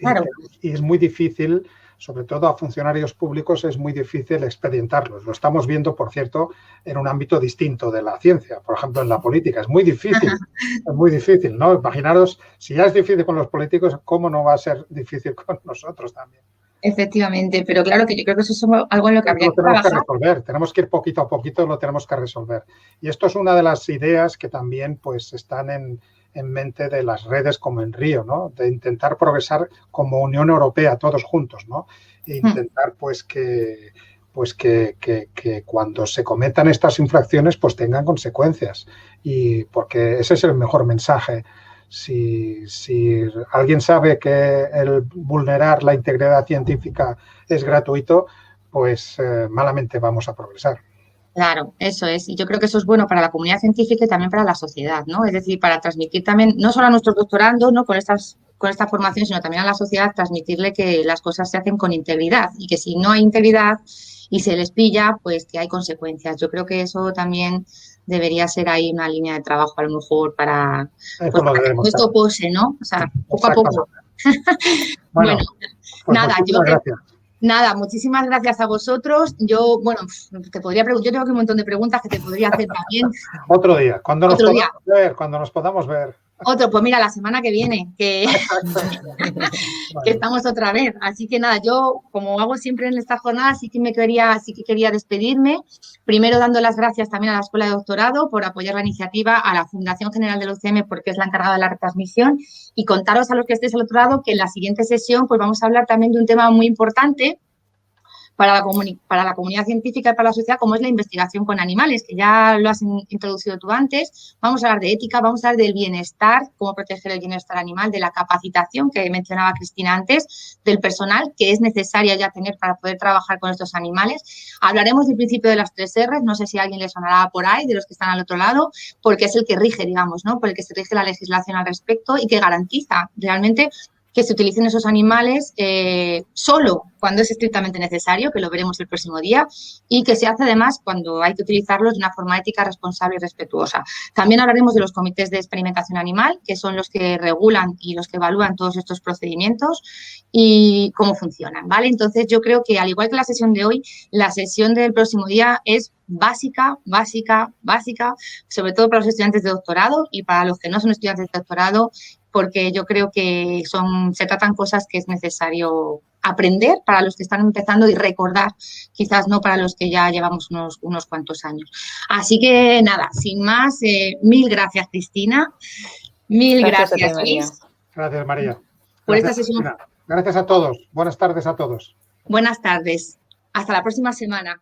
es muy difícil, sobre todo a funcionarios públicos, es muy difícil expedientarlos. Lo estamos viendo, por cierto, en un ámbito distinto de la ciencia, por ejemplo, en la política. Es muy difícil, ¿no? Imaginaros, si ya es difícil con los políticos, ¿cómo no va a ser difícil con nosotros también? Efectivamente, pero claro que yo creo que eso es algo en lo que habría que trabajar. Tenemos que ir poquito a poquito, lo tenemos que resolver. Y esto es una de las ideas que también pues están en mente de las redes como en Río, ¿no? De intentar progresar como Unión Europea todos juntos, ¿no? E intentar pues que cuando se cometan estas infracciones pues tengan consecuencias, y porque ese es el mejor mensaje. Si alguien sabe que el vulnerar la integridad científica es gratuito, pues malamente vamos a progresar. Claro, eso es. Y yo creo que eso es bueno para la comunidad científica y también para la sociedad, ¿no? Es decir, para transmitir también, no solo a nuestros doctorandos, ¿no?, con esta formación, sino también a la sociedad, transmitirle que las cosas se hacen con integridad y que si no hay integridad y se les pilla, pues que hay consecuencias. Yo creo que eso también debería ser ahí una línea de trabajo, a lo mejor, para que esto pose, ¿no? O sea, poco a poco. Bueno, pues nada, gracias. Nada, muchísimas gracias a vosotros. Yo, bueno, yo tengo aquí un montón de preguntas que te podría hacer también. Otro día, cuando nos podamos ver. Otro, pues mira, la semana que viene, que estamos otra vez. Así que nada, yo, como hago siempre en esta jornada, sí que quería despedirme. Primero dando las gracias también a la Escuela de Doctorado por apoyar la iniciativa, a la Fundación General del UCM porque es la encargada de la retransmisión, y contaros a los que estéis al otro lado que en la siguiente sesión pues vamos a hablar también de un tema muy importante para la comunidad científica y para la sociedad, como es la investigación con animales, que ya lo has introducido tú antes. Vamos a hablar de ética, vamos a hablar del bienestar, cómo proteger el bienestar animal, de la capacitación que mencionaba Cristina antes, del personal que es necesaria ya tener para poder trabajar con estos animales. Hablaremos del principio de las 3 R's, no sé si a alguien le sonará por ahí, de los que están al otro lado, porque es el que rige, digamos, ¿no? Por el que se rige la legislación al respecto y que garantiza realmente que se utilicen esos animales solo cuando es estrictamente necesario, que lo veremos el próximo día, y que se hace además cuando hay que utilizarlos de una forma ética, responsable y respetuosa. También hablaremos de los comités de experimentación animal, que son los que regulan y los que evalúan todos estos procedimientos y cómo funcionan, ¿vale? Entonces, yo creo que, al igual que la sesión de hoy, la sesión del próximo día es básica, sobre todo para los estudiantes de doctorado y para los que no son estudiantes de doctorado, porque yo creo que se tratan cosas que es necesario aprender para los que están empezando y recordar, quizás no para los que ya llevamos unos cuantos años. Así que nada, sin más, mil gracias, Cristina, mil gracias, Luis. Gracias, María. Por esta sesión. Cristina. Gracias a todos. Buenas tardes a todos. Buenas tardes. Hasta la próxima semana.